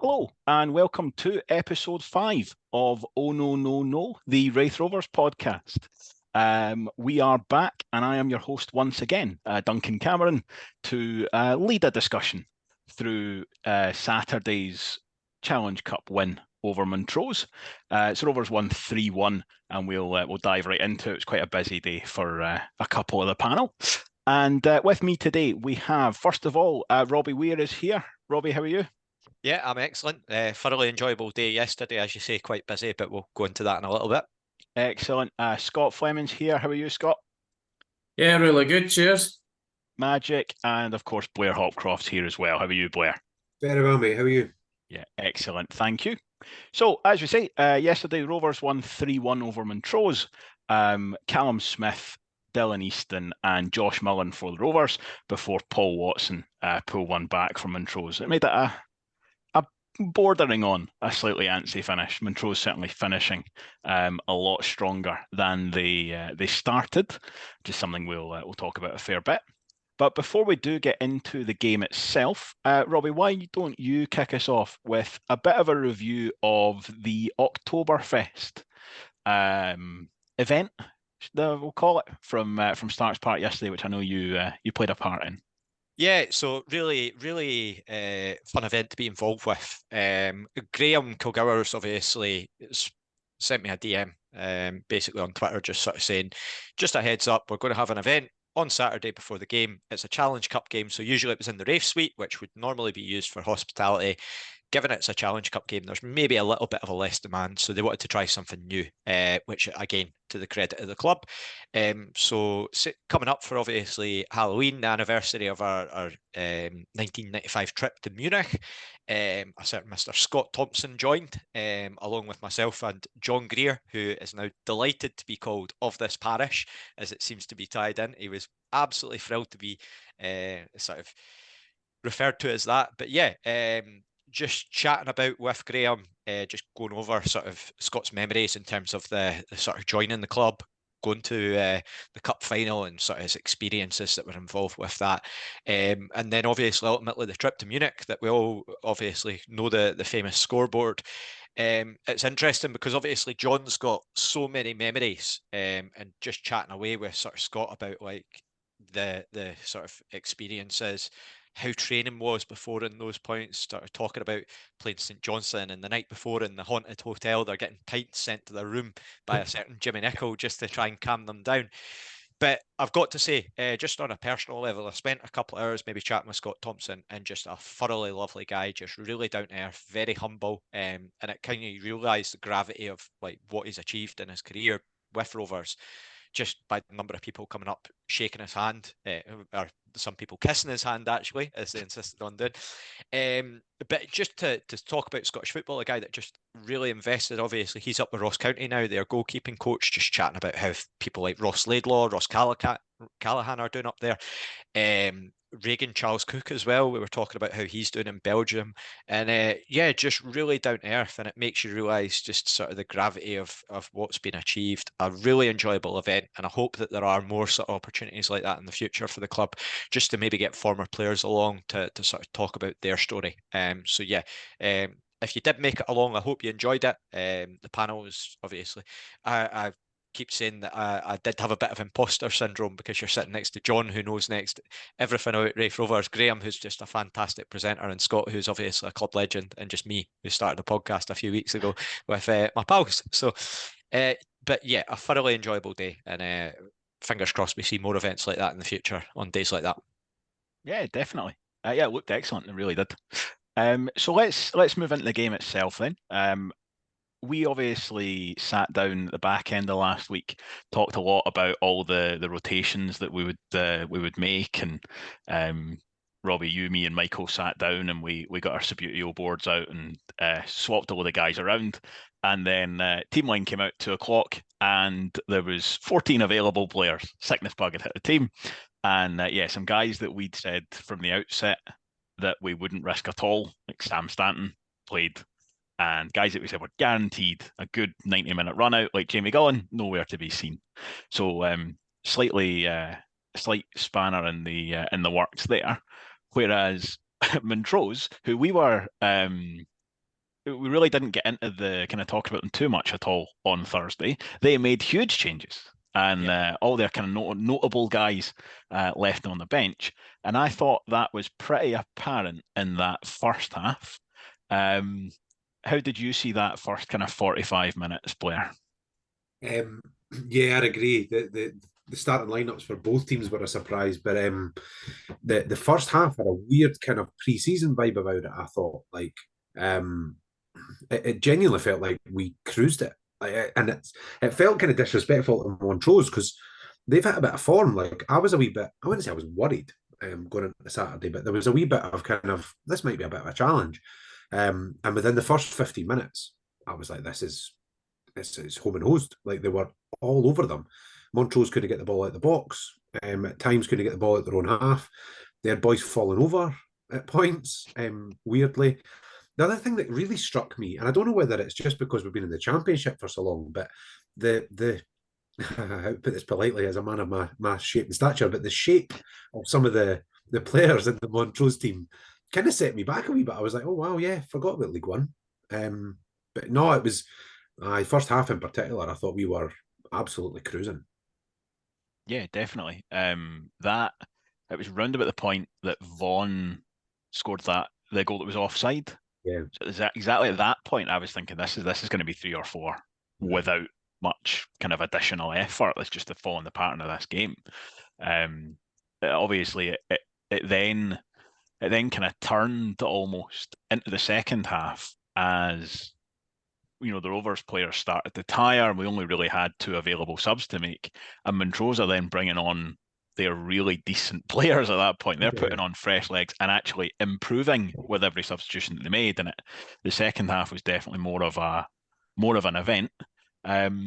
Hello, and welcome to episode 5 of Oh No No No, the Raith Rovers podcast. We are back, and I am your host once again, Duncan Cameron, to lead a discussion through Saturday's Challenge Cup win over Montrose. So Rovers won 3-1, and we'll dive right into it. It's quite a busy day for a couple of the panel. And with me today, we have, first of all, Robbie Weir is here. Robbie, how are you? Yeah, I'm excellent. Thoroughly enjoyable day yesterday, as you say, quite busy, but we'll go into that in a little bit. Excellent. Scott Fleming's here. How are you, Scott? Yeah, really good. Cheers. Magic. And of course, Blair Hopcroft's here as well. How are you, Blair? Very well, mate. How are you? Yeah, excellent. Thank you. So, as we say, yesterday, Rovers won 3-1 over Montrose. Callum Smith, Dylan Easton and Josh Mullin for the Rovers before Paul Watson pulled one back from Montrose. It made it a bordering on a slightly antsy finish. Montrose certainly finishing a lot stronger than they started, which is something we'll talk about a fair bit. But before we do get into the game itself, Robbie, why don't you kick us off with a bit of a review of the Oktoberfest event, we'll call it, from Stark's Park yesterday, which I know you played a part in. Yeah, so really fun event to be involved with. Graham Kilgour's obviously sent me a DM basically on Twitter, just sort of saying, just a heads up, we're going to have an event on Saturday before the game. It's a Challenge Cup game, so usually it was in the Raith Suite, which would normally be used for hospitality. Given it's a Challenge Cup game, there's maybe a little bit of a less demand, so they wanted to try something new, which, again, to the credit of the club. So coming up for, obviously, Halloween, the anniversary of our 1995 trip to Munich, a certain Mr. Scott Thompson joined, along with myself and John Greer, who is now delighted to be called of this parish, as it seems to be tied in. He was absolutely thrilled to be sort of referred to as that. But yeah, just chatting about with Graham, just going over sort of Scott's memories in terms of the sort of joining the club, going to the cup final and sort of his experiences that were involved with that. And then obviously ultimately the trip to Munich that we all obviously know the famous scoreboard. It's interesting because obviously John's got so many memories, and just chatting away with sort of Scott about like the sort of experiences, how training was before in those points, started talking about playing St Johnstone, and the night before in the haunted hotel, they're getting pints sent to their room by a certain Jimmy Nichol just to try and calm them down. But I've got to say, just on a personal level, I spent a couple of hours maybe chatting with Scott Thompson, and just a thoroughly lovely guy, just really down to earth, very humble, and it kind of realised the gravity of like what he's achieved in his career with Rovers, just by the number of people coming up, shaking his hand, or some people kissing his hand, actually, as they insisted on doing. But just to talk about Scottish football, a guy that just really invested, obviously, he's up with Ross County now, their goalkeeping coach, just chatting about how people like Ross Laidlaw, Ross Callahan are doing up there. Reagan Charles Cook as well. We were talking about how he's doing in Belgium, and yeah, just really down to earth, and it makes you realise just sort of the gravity of what's been achieved. A really enjoyable event, and I hope that there are more sort of opportunities like that in the future for the club, just to maybe get former players along to sort of talk about their story. So yeah, if you did make it along, I hope you enjoyed it. The panel was obviously, I keep saying that I did have a bit of imposter syndrome because you're sitting next to John, who knows next everything about Raith Rovers, Graham, who's just a fantastic presenter, and Scott, who's obviously a club legend, and just me, who started the podcast a few weeks ago with my pals. So, but yeah, a thoroughly enjoyable day, and fingers crossed we see more events like that in the future on days like that. Yeah, definitely. Yeah, it looked excellent. It really did. So let's move into the game itself then. We obviously sat down at the back end of last week, talked a lot about all the rotations that we would make, and Robbie, you, me, and Michael sat down and we got our Subbuteo boards out and swapped all the guys around, and then team line came out 2:00 and there was 14 available players. Sickness bug had hit the team, and yeah, some guys that we'd said from the outset that we wouldn't risk at all, like Sam Stanton, played. And guys that we said were guaranteed a good 90-minute run out, like Jamie Gullen, nowhere to be seen. So slight spanner in the works there. Whereas Montrose, who we were we really didn't get into the kind of talk about them too much at all on Thursday. They made huge changes, and all their kind of notable guys left on the bench. And I thought that was pretty apparent in that first half. How did you see that first kind of 45 minutes, Blair? Yeah, I'd agree. The starting lineups for both teams were a surprise, but the first half had a weird kind of pre-season vibe about it. I thought, like, it genuinely felt like we cruised it, and it felt kind of disrespectful to Montrose because they've had a bit of form. Like, I was a wee bit, I wouldn't say I was worried going into Saturday, but there was a wee bit of kind of, this might be a bit of a challenge. And within the first 15 minutes, I was like, it's home and hosed. Like, they were all over them. Montrose couldn't get the ball out the box. At times couldn't get the ball out their own half. They had boys falling over at points, weirdly. The other thing that really struck me, and I don't know whether it's just because we've been in the championship for so long, but the I put this politely as a man of my shape and stature, but the shape of some of the players in the Montrose team kind of set me back a wee bit. I was like, oh wow, yeah, forgot about League One. But no, it was first half in particular, I thought we were absolutely cruising. Yeah, definitely. That it was round about the point that Vaughan scored the goal that was offside. Yeah. So exactly at that point, I was thinking this is going to be 3 or 4 without much kind of additional effort. That's just the fall in the pattern of this game. Obviously, it then kind of turned almost into the second half as the Rovers players started to tire, and we only really had 2 available subs to make. And Montrose are then bringing on their really decent players at that point. They're putting on fresh legs and actually improving with every substitution that they made. And the second half was definitely more of an event. But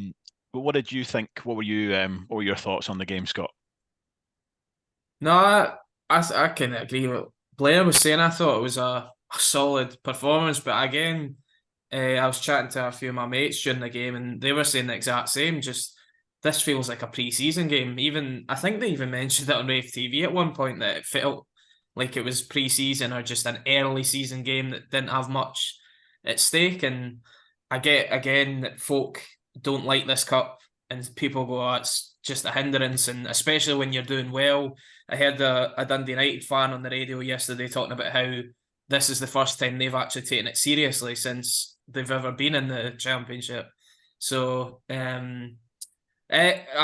what did you think? What were your thoughts on the game, Scott? No, I can agree with what Blair was saying. I thought it was a solid performance, but again, I was chatting to a few of my mates during the game, and they were saying the exact same. Just this feels like a pre-season game. Even I think they even mentioned it on Raith TV at one point that it felt like it was pre-season or just an early season game that didn't have much at stake. And I get again that folk don't like this cup, and people go, "Oh, it's just a hindrance," and especially when you're doing well. I heard a Dundee United fan on the radio yesterday talking about how this is the first time they've actually taken it seriously since they've ever been in the championship. So, I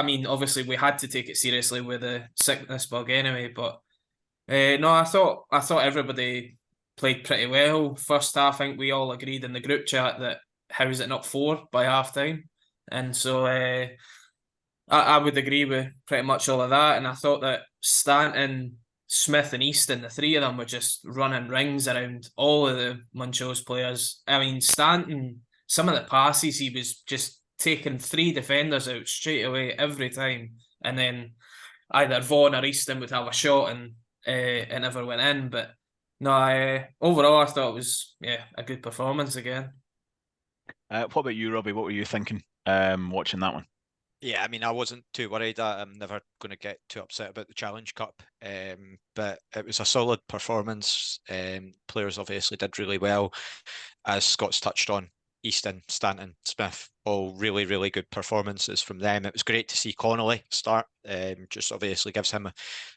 mean, obviously we had to take it seriously with the sickness bug anyway. But no, I thought everybody played pretty well. First half, I think we all agreed in the group chat that how is it not 4 by half time, and so I would agree with pretty much all of that. And I thought that Stanton, Smith, and Easton, the 3 of them were just running rings around all of the Montrose players. I mean, Stanton, some of the passes, he was just taking 3 defenders out straight away every time. And then either Vaughan or Easton would have a shot and it never went in. But no, overall, I thought it was a good performance again. What about you, Robbie? What were you thinking watching that one? Yeah, I mean, I wasn't too worried. I'm never going to get too upset about the Challenge Cup, but it was a solid performance. Players obviously did really well, as Scott's touched on. Easton, Stanton, Smith, all really, really good performances from them. It was great to see Connolly start. Just obviously gives him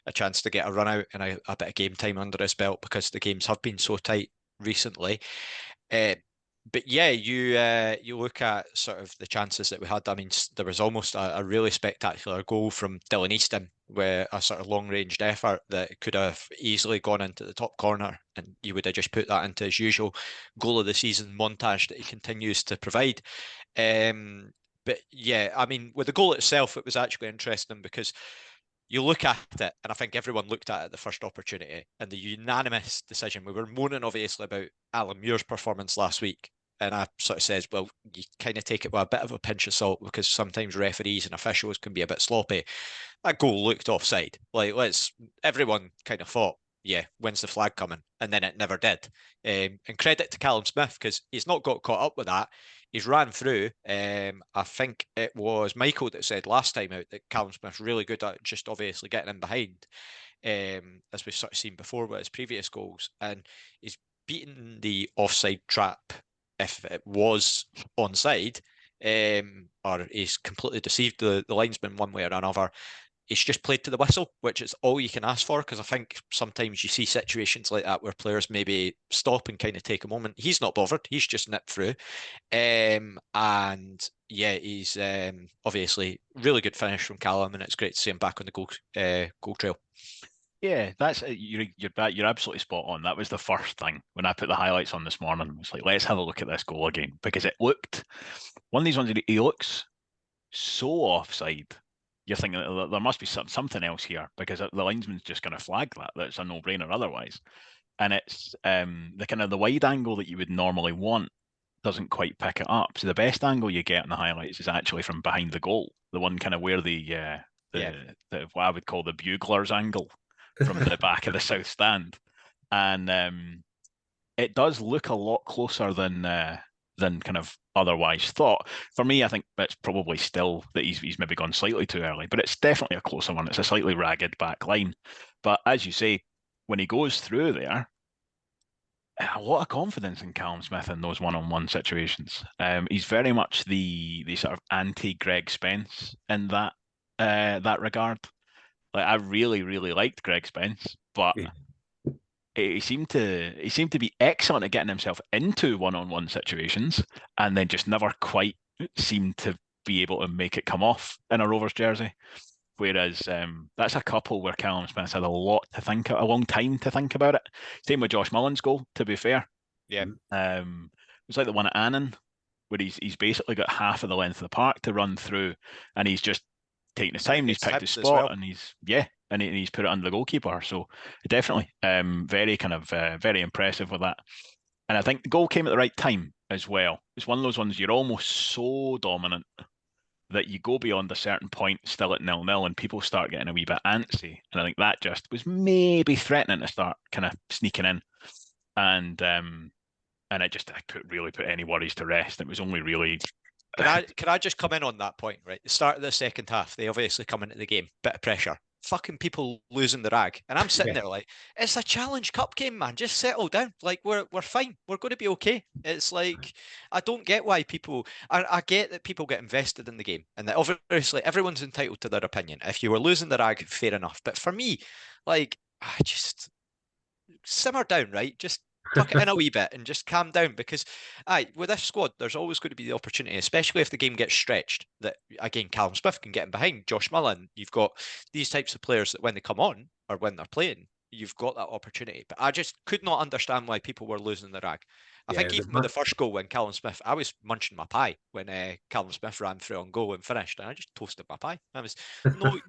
a chance to get a run out and a bit of game time under his belt because the games have been so tight recently. But yeah, you look at sort of the chances that we had. I mean, there was almost a really spectacular goal from Dylan Easton, where a sort of long-ranged effort that could have easily gone into the top corner, and you would have just put that into his usual goal of the season montage that he continues to provide. But yeah, I mean, with the goal itself, it was actually interesting because you look at it, and I think everyone looked at it the first opportunity, and the unanimous decision. We were moaning obviously about Alan Muir's performance last week, and I sort of says, well, you kind of take it with a bit of a pinch of salt because sometimes referees and officials can be a bit sloppy. That goal looked offside. Like, everyone kind of thought, yeah, when's the flag coming? And then it never did. And credit to Callum Smith because he's not got caught up with that. He's ran through. I think it was Michael that said last time out that Callum Smith's really good at just obviously getting in behind, as we've sort of seen before with his previous goals. And he's beaten the offside trap if it was onside, or he's completely deceived the linesman one way or another, he's just played to the whistle, which is all you can ask for, because I think sometimes you see situations like that where players maybe stop and kind of take a moment. He's not bothered. He's just nipped through. And yeah, he's obviously really good finish from Callum, and it's great to see him back on the goal trail. Yeah, that's you're absolutely spot on. That was the first thing when I put the highlights on this morning. I was like, let's have a look at this goal again, because it looked one of these ones. He looks so offside. You're thinking there must be something else here, because the linesman's just going to flag that's a no-brainer otherwise. And it's the kind of the wide angle that you would normally want doesn't quite pick it up. So the best angle you get in the highlights is actually from behind the goal, the one kind of where the what I would call the bugler's angle from the back of the south stand, and it does look a lot closer than kind of otherwise thought. For me, I think it's probably still that he's maybe gone slightly too early, but it's definitely a closer one. It's a slightly ragged back line, but as you say, when he goes through there, a lot of confidence in Callum Smith in those one-on-one situations. He's very much the sort of anti-Greg Spence in that regard. Like, I really, really liked Greg Spence, but he seemed to be excellent at getting himself into one-on-one situations, and then just never quite seemed to be able to make it come off in a Rovers jersey. Whereas that's a couple where Callum Smith had a long time to think about it. Same with Josh Mullin's goal, to be fair. Yeah. It was like the one at Annan, where he's basically got half of the length of the park to run through, and he's just taking his time, and he's picked his spot, and he's put it under the goalkeeper. So definitely very impressive with that. And I think the goal came at the right time as well. It's one of those ones you're almost so dominant that you go beyond a certain point still at 0-0, and people start getting a wee bit antsy. And I think that just was maybe threatening to start kind of sneaking in. And it just really put any worries to rest. It was only really... Can I just come in on that point, right? The start of the second half, they obviously come into the game, bit of pressure. Fucking people losing the rag. And I'm sitting there like, it's a Challenge Cup game, man. Just settle down. Like, we're fine. We're going to be okay. It's like, I don't get why people... I get that people get invested in the game, and that obviously everyone's entitled to their opinion. If you were losing the rag, fair enough. But for me, like, I just simmer down, right? Just tuck it in a wee bit and just calm down, because with this squad, there's always going to be the opportunity, especially if the game gets stretched, that again Callum Smith can get in behind, Josh Mullin. You've got these types of players that when they come on or when they're playing, you've got that opportunity. But I just could not understand why people were losing the rag. I think even with the first goal, when Callum Smith, I was munching my pie when Callum Smith ran through on goal and finished, and I just toasted my pie. That was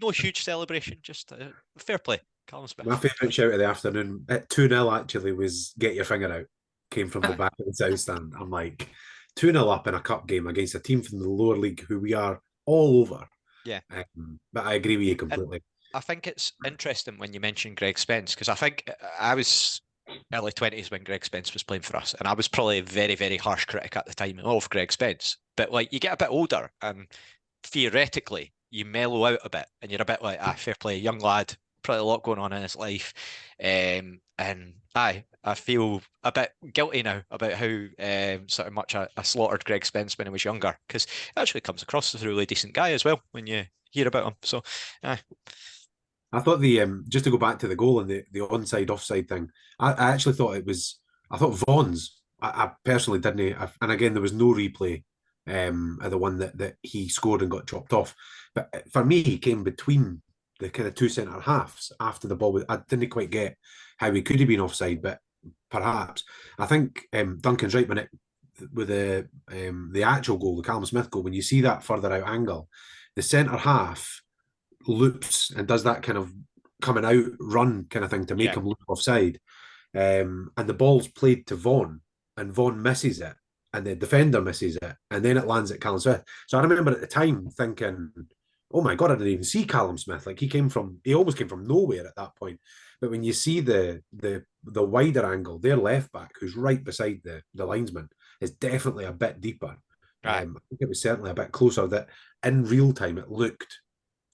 no huge celebration, just fair play. My favourite shout of the afternoon at 2-0 actually was "Get your finger out." Came from the back of the south stand. I'm like, 2-0 up in a cup game against a team from the lower league who we are all over. Yeah. But I agree with you completely. And I think it's interesting when you mention Greg Spence, because I think I was early 20s when Greg Spence was playing for us, and I was probably a very, very harsh critic at the time of Greg Spence. But like, you get a bit older, and theoretically you mellow out a bit, and you're a bit like, fair play, young lad, probably a lot going on in his life, and I feel a bit guilty now about how sort of much I slaughtered Greg Spence when he was younger, because he actually comes across as a really decent guy as well when you hear about him. So I thought just to go back to the goal and the onside offside thing, I actually thought I thought Vaughan's, I personally didn't, and again there was no replay of the one that he scored and got chopped off, but for me he came between the kind of two centre halves after the ball. I didn't quite get how he could have been offside, but perhaps. I think Duncan's right with the actual goal, the Callum Smith goal, when you see that further out angle, the centre half loops and does that kind of coming out run kind of thing to make him look offside. And the ball's played to Vaughan, and Vaughan misses it, and the defender misses it, and then it lands at Callum Smith. So I remember at the time thinking, oh my God, I didn't even see Callum Smith. Like, he almost came from nowhere at that point. But when you see the wider angle, their left back, who's right beside the linesman, is definitely a bit deeper. Right. I think it was certainly a bit closer. That in real time, it looked,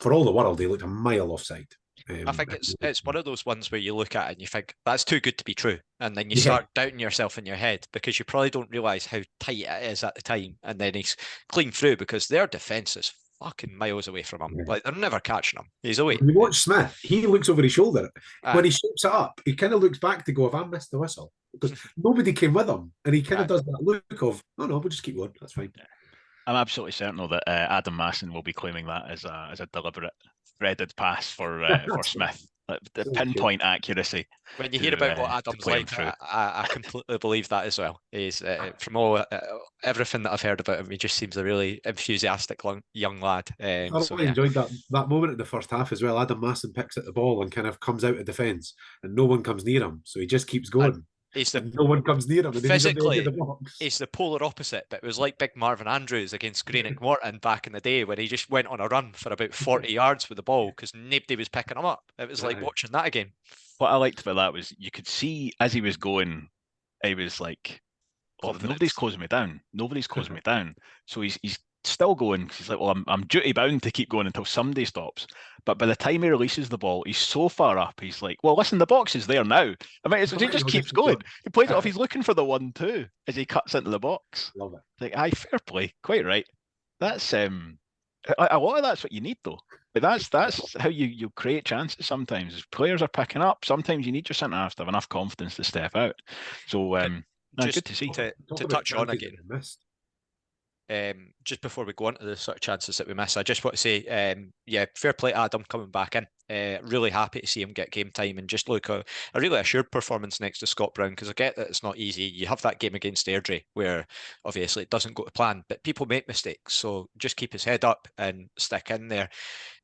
for all the world, he looked a mile offside. I think it's one of those ones where you look at it and you think, that's too good to be true. And then you start doubting yourself in your head because you probably don't realise how tight it is at the time. And then he's clean through because their defence is fucking miles away from him. Yeah. Like, they're never catching him. He's away. When you watch Smith, he looks over his shoulder. When Aye. he shapes it up, he kind of looks back to go, have I missed the whistle? Because nobody came with him. And he kind of does that look of, oh no, we'll just keep going. That's fine. I'm absolutely certain though that Adam Masson will be claiming that as a deliberate threaded pass for Smith. The pinpoint accuracy. When you hear about what Adam's like, I completely believe that as well. He's from everything that I've heard about him, he just seems a really enthusiastic young lad. I really enjoyed that moment in the first half as well. Adam Masson picks at the ball and kind of comes out of defence, and no one comes near him, so he just keeps going. No one comes near him. And physically, he's the polar opposite, but it was like big Marvin Andrews against Greenock Morton back in the day when he just went on a run for about 40 yards with the ball because nobody was picking him up. It was like watching that again. What I liked about that was you could see as he was going, he was like, oh, nobody's closing me down. Nobody's closing me down. So he's still going. He's like, well, I'm duty bound to keep going until somebody stops. But by the time he releases the ball, he's so far up. He's like, well, listen, the box is there now. I mean, he just keeps going. He plays it off. He's looking for the 1-2 as he cuts into the box. Love it. Like, aye, fair play. Quite right. That's a lot of that's what you need though. But that's how you create chances sometimes. As players are picking up, sometimes you need your centre halves to have enough confidence to step out. So good to see. To touch on again. Just before we go on to the sort of chances that we miss, I just want to say, fair play to Adam coming back in. Really happy to see him get game time and just look a really assured performance next to Scott Brown, because I get that it's not easy. You have that game against Airdrie where obviously it doesn't go to plan, but people make mistakes, so just keep his head up and stick in there.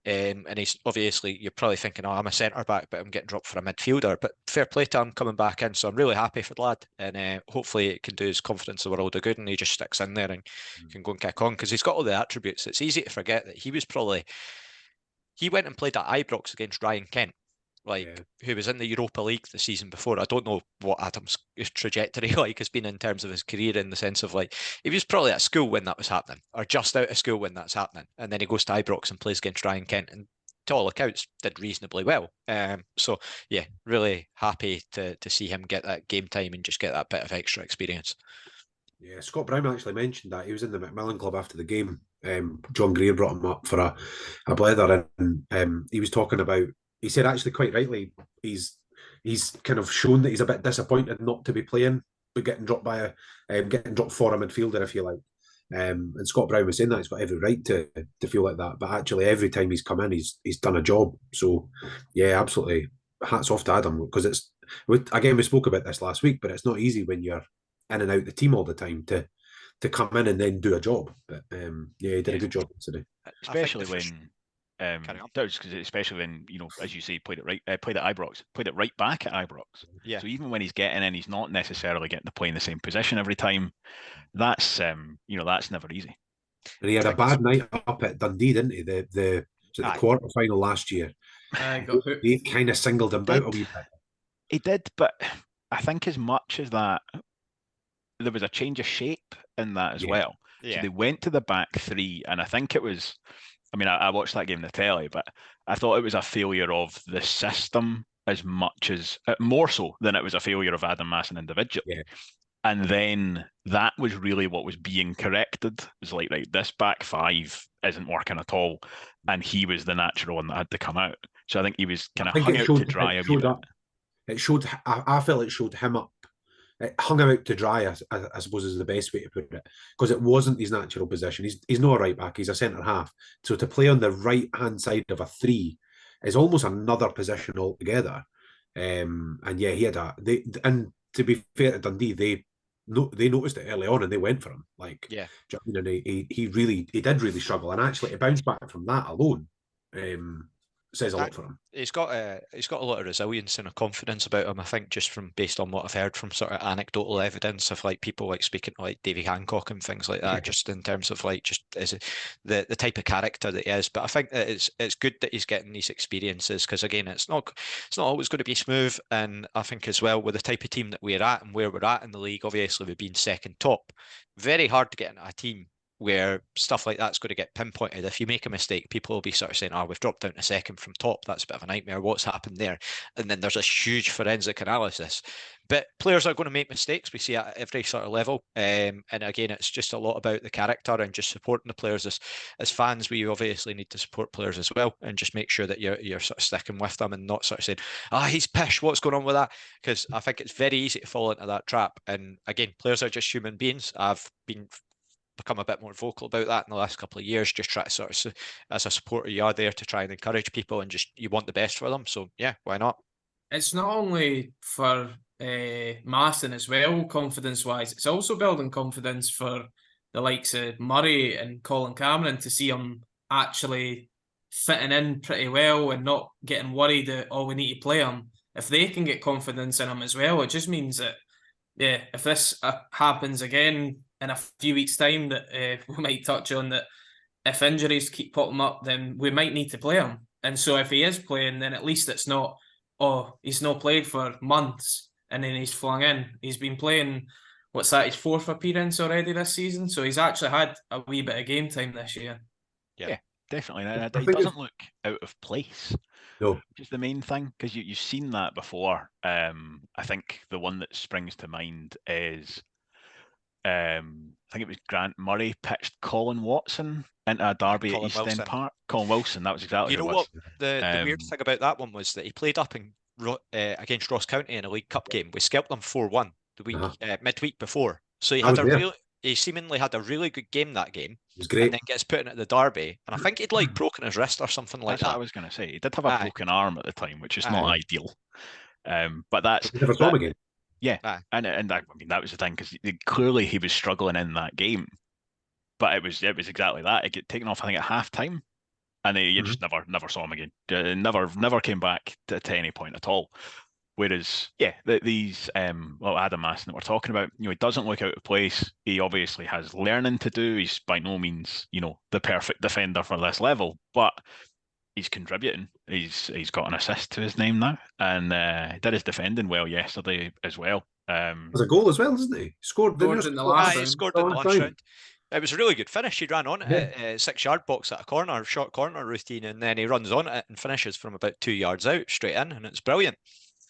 And he's obviously, you're probably thinking, oh, I'm a centre back, but I'm getting dropped for a midfielder. But fair play to him coming back in. So I'm really happy for the lad, and hopefully it can do his confidence the world of good, and he just sticks in there and can go and kick on because he's got all the attributes. It's easy to forget that he went and played at Ibrox against Ryan Kent, who was in the Europa League the season before. I don't know what Adam's trajectory has been in terms of his career, in the sense of he was probably at school when that was happening, or just out of school when that's happening, and then he goes to Ibrox and plays against Ryan Kent, and to all accounts did reasonably well. So yeah, really happy to see him get that game time and just get that bit of extra experience. Yeah, Scott Brown actually mentioned that. He was in the Macmillan Club after the game. John Greer brought him up for a blether, and he was talking about, he said actually quite rightly, he's kind of shown that he's a bit disappointed not to be playing, but getting dropped for a midfielder, if you like. And Scott Brown was saying that he's got every right to feel like that, but actually every time he's come in, he's done a job. So yeah, absolutely, hats off to Adam, because we spoke about this last week, but it's not easy when you're in and out the team all the time to come in and then do a job. But he did a good job today, especially when. Especially when, as you say, played at Ibrox, played it right back at Ibrox. Yeah. So even when he's getting in, he's not necessarily getting to play in the same position every time. That's that's never easy. And he had a bad night up at Dundee, didn't he? The quarter final last year. They kind of singled him out a wee bit. He did, but I think as much as that, there was a change of shape in that as well. Yeah. So they went to the back three, and I think it was. I mean, I watched that game in the telly, but I thought it was a failure of the system as much as, more so than it was a failure of Adam Masson individually. Yeah. And then that was really what was being corrected. It was like, right, this back five isn't working at all. And he was the natural one that had to come out. So I think he was kind of hung out to dry a wee bit. I felt it showed him up. It hung him out to dry, I suppose, is the best way to put it, because it wasn't his natural position. He's not a right back, he's a centre half. So to play on the right hand side of a three is almost another position altogether. And yeah, he had and to be fair to Dundee, they noticed it early on and they went for him. And he did really struggle, and actually to bounce back from that alone says a lot for him. He's got a lot of resilience and a confidence about him, I think, just based on what I've heard from sort of anecdotal evidence of people speaking to Davy Hancock and things like that, just in terms of just as the type of character that he is. But I think that it's good that he's getting these experiences, because again, it's not always going to be smooth. And I think as well, with the type of team that we're at and where we're at in the league, obviously we've been second top. Very hard to get into a team where stuff like that's going to get pinpointed. If you make a mistake, people will be sort of saying, "Oh, we've dropped down to second from top. That's a bit of a nightmare. What's happened there?" And then there's a huge forensic analysis. But players are going to make mistakes. We see it at every sort of level. And again, it's just a lot about the character and just supporting the players. As fans, we obviously need to support players as well, and just make sure that you're sort of sticking with them and not sort of saying, he's pish, what's going on with that? Because I think it's very easy to fall into that trap. And again, players are just human beings. I've become a bit more vocal about that in the last couple of years, just try to sort of, as a supporter, you are there to try and encourage people and just, you want the best for them. So yeah, why not? It's not only for Masson as well, confidence-wise. It's also building confidence for the likes of Murray and Colin Cameron to see them actually fitting in pretty well and not getting worried that, we need to play them. If they can get confidence in them as well, it just means that, if this happens again in a few weeks' time, that we might touch on, that if injuries keep popping up, then we might need to play him. And so if he is playing, then at least it's not, he's not played for months and then he's flung in. He's been playing, what's that, his 4th appearance already this season? So he's actually had a wee bit of game time this year. Yeah, definitely. And he doesn't look out of place. No. Which is the main thing, because you've seen that before. I think the one that springs to mind is, I think it was Grant Murray pitched Colin Watson into a derby at East End Park. Colin Wilson, that was exactly what it was. The weird thing about that one was that he played up in against Ross County in a League Cup game. We scalped them 4-1 the week midweek before. So he seemingly had a really good game that game. It was great. And then gets put into the derby. And I think he'd broken his wrist or something like that. That's what I was going to say. He did have a broken arm at the time, which is not ideal. But that's... Never saw him again. Yeah, and I mean, that was the thing, because clearly he was struggling in that game. But it was exactly that. It got taken off, I think, at half-time. And you just never saw him again. Never came back to any point at all. Whereas, these Adam Masson that we're talking about, he doesn't look out of place. He obviously has learning to do. He's by no means, the perfect defender for this level, but he's contributing. He's got an assist to his name now, and did his defending well yesterday as well. There's a goal as well, isn't he? Scored in the last round. He scored in the last round. It was a really good finish. He ran on it at 6-yard box at a short corner routine, and then he runs on it and finishes from about 2 yards out straight in, and it's brilliant.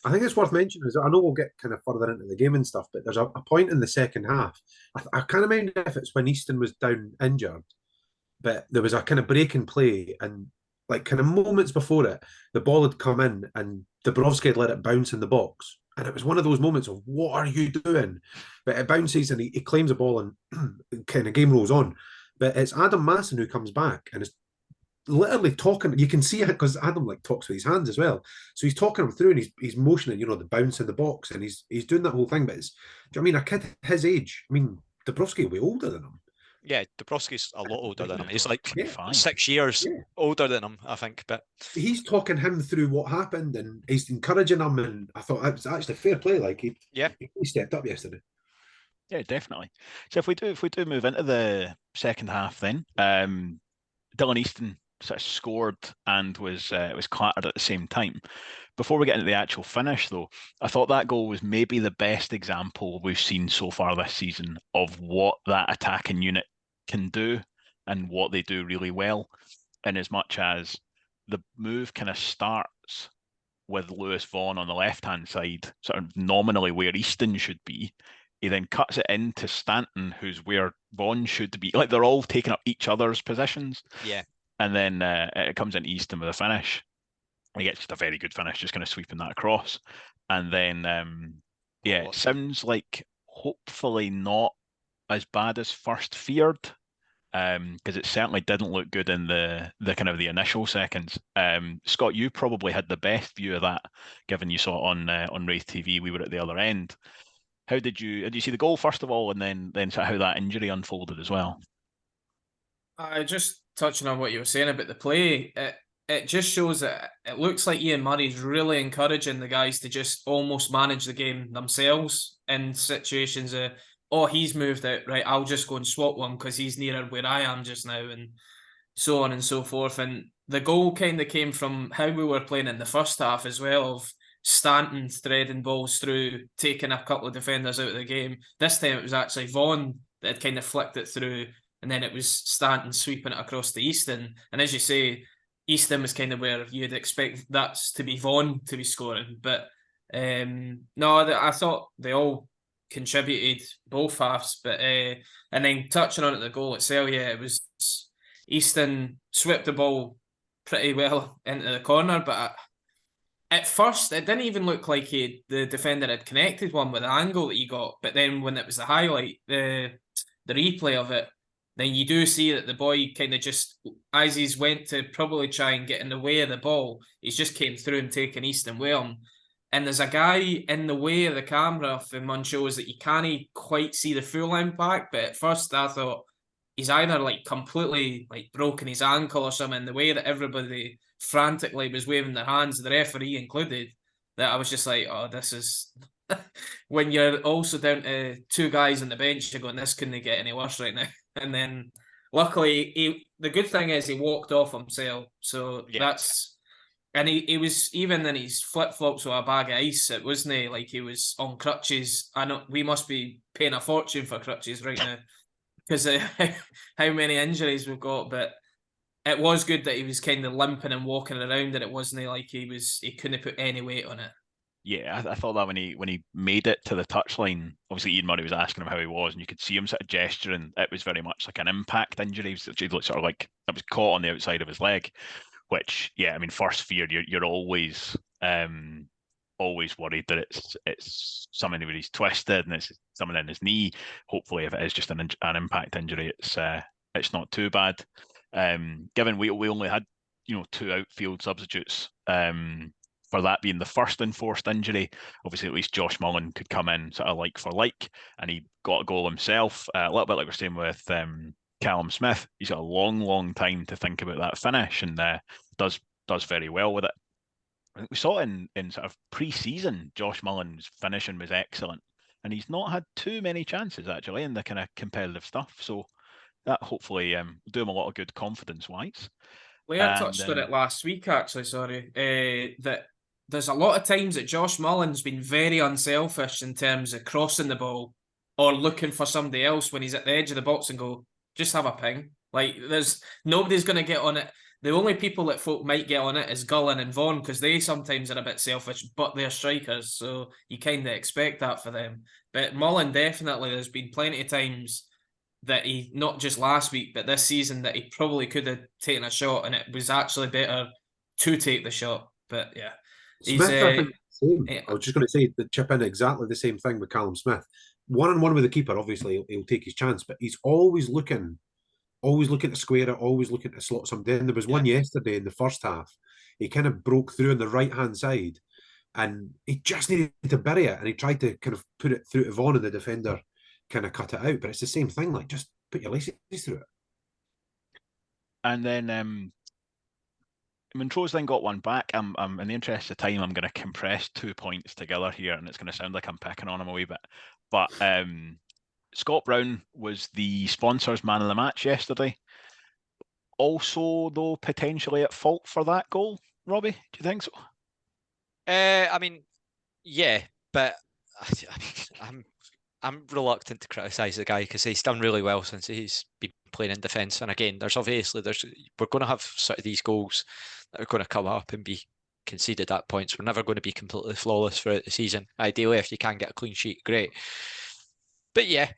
I think it's worth mentioning, I know we'll get kind of further into the game and stuff, but there's a point in the second half. I can't remember if it's when Easton was down injured, but there was a kind of break in play, and kind of moments before it, the ball had come in and Dabrowski had let it bounce in the box. And it was one of those moments of, what are you doing? But it bounces and he claims the ball and kind of game rolls on. But it's Adam Masson who comes back and is literally talking. You can see it because Adam talks with his hands as well. So he's talking him through and he's motioning, the bounce in the box, and he's doing that whole thing. But do you know what I mean? A kid his age, Dabrowski will be older than him. Yeah, Dabrowski's a lot older than him. He's 6 years older than him, I think. But he's talking him through what happened, and he's encouraging him. And I thought it was actually fair play. He stepped up yesterday. Yeah, definitely. So if we do move into the second half, then Dylan Easton sort of scored and was clattered at the same time. Before we get into the actual finish, though, I thought that goal was maybe the best example we've seen so far this season of what that attacking unit can do and what they do really well. In as much as the move kind of starts with Lewis Vaughan on the left-hand side, sort of nominally where Easton should be. He then cuts it into Stanton, who's where Vaughan should be. They're all taking up each other's positions. Yeah. And then it comes into Easton with a finish. He gets just a very good finish, just kind of sweeping that across. And then, it sounds like hopefully not as bad as first feared, because it certainly didn't look good in the kind of the initial seconds. Scott, you probably had the best view of that, given you saw it on Raith TV. We were at the other end. How did you see the goal first of all, and then sort of how that injury unfolded as well? Just touching on what you were saying about the play, it just shows that it looks like Ian Murray's really encouraging the guys to just almost manage the game themselves in situations of, he's moved out, right, I'll just go and swap one because he's nearer where I am just now, and so on and so forth. And the goal kind of came from how we were playing in the first half as well, of Stanton threading balls through, taking a couple of defenders out of the game. This time it was actually Vaughan that had kind of flicked it through, and then it was Stanton sweeping it across to Easton. And as you say, Easton was kind of where you'd expect that to be Vaughan to be scoring. But no, I thought they all contributed, both halves. But and then touching on the goal itself, yeah, it was Easton swept the ball pretty well into the corner, but at first it didn't even look like the defender had connected one with the angle that he got. But then when it was the highlight, the replay of it, then you do see that the boy kind of just, as he's went to probably try and get in the way of the ball, he's just came through and taken Easton with him. And there's a guy in the way of the camera for Montrose that you can't quite see the full impact. But at first I thought he's either like completely like broken his ankle or something, the way that everybody frantically was waving their hands, the referee included, that I was just like, oh, this is when you're also down to two guys on the bench, you're going, this couldn't get any worse right now. And then luckily the good thing is he walked off himself, so that's, and he was even in his flip-flops with a bag of ice. It wasn't like he was on crutches. I know we must be paying a fortune for crutches right now because how many injuries we've got, but it was good that he was kind of limping and walking around, and it wasn't like he couldn't put any weight on it. Yeah, I thought that when he made it to the touchline, obviously Ian Murray was asking him how he was, and you could see him sort of gesturing. It was very much like an impact injury. It was sort of like it was caught on the outside of his leg, which, yeah, I mean, first fear, you're always worried that it's something where he's twisted and it's something in his knee. Hopefully, if it is just an impact injury, it's not too bad. Given we only had two outfield substitutes, for that being the first enforced injury, obviously at least Josh Mullin could come in sort of like for like, and he got a goal himself. A little bit like we're saying with Callum Smith, he's got a long time to think about that finish, and does very well with it. I think we saw it in sort of pre-season. Josh Mullin's finishing was excellent, and he's not had too many chances actually in the kind of competitive stuff. So that hopefully will do him a lot of good confidence-wise. Blair touched on it last week, actually, that there's a lot of times that Josh Mullin's been very unselfish in terms of crossing the ball or looking for somebody else when he's at the edge of the box and go, just have a ping. Like, nobody's going to get on it. The only people that folk might get on it is Gullen and Vaughan, because they sometimes are a bit selfish, but they're strikers, so you kind of expect that for them. But Mullin, definitely, there's been plenty of times that he, not just last week, but this season, that he probably could have taken a shot, and it was actually better to take the shot. But yeah, Smith, I think, same. I was just going to say, the chip in exactly the same thing with Callum Smith. 1-on-1 with the keeper, obviously he'll take his chance, but he's always looking to square it, always looking to slot something in. There was one yesterday in the first half. He kind of broke through on the right-hand side, and he just needed to bury it, and he tried to kind of put it through to Vaughan, and the defender kind of cut it out. But it's the same thing, like, just put your laces through it. And then Montrose then got one back. I'm in the interest of time, I'm going to compress 2 points together here, and it's going to sound like I'm picking on him a wee bit. But Scott Brown was the sponsors' man of the match yesterday. Also, though, potentially at fault for that goal. Robbie, do you think so? I mean, yeah, but I'm reluctant to criticise the guy because he's done really well since he's been playing in defence. And again, we're going to have sort of these goals that are going to come up and be conceded at points. We're never going to be completely flawless throughout the season. Ideally, if you can get a clean sheet, great. But yeah,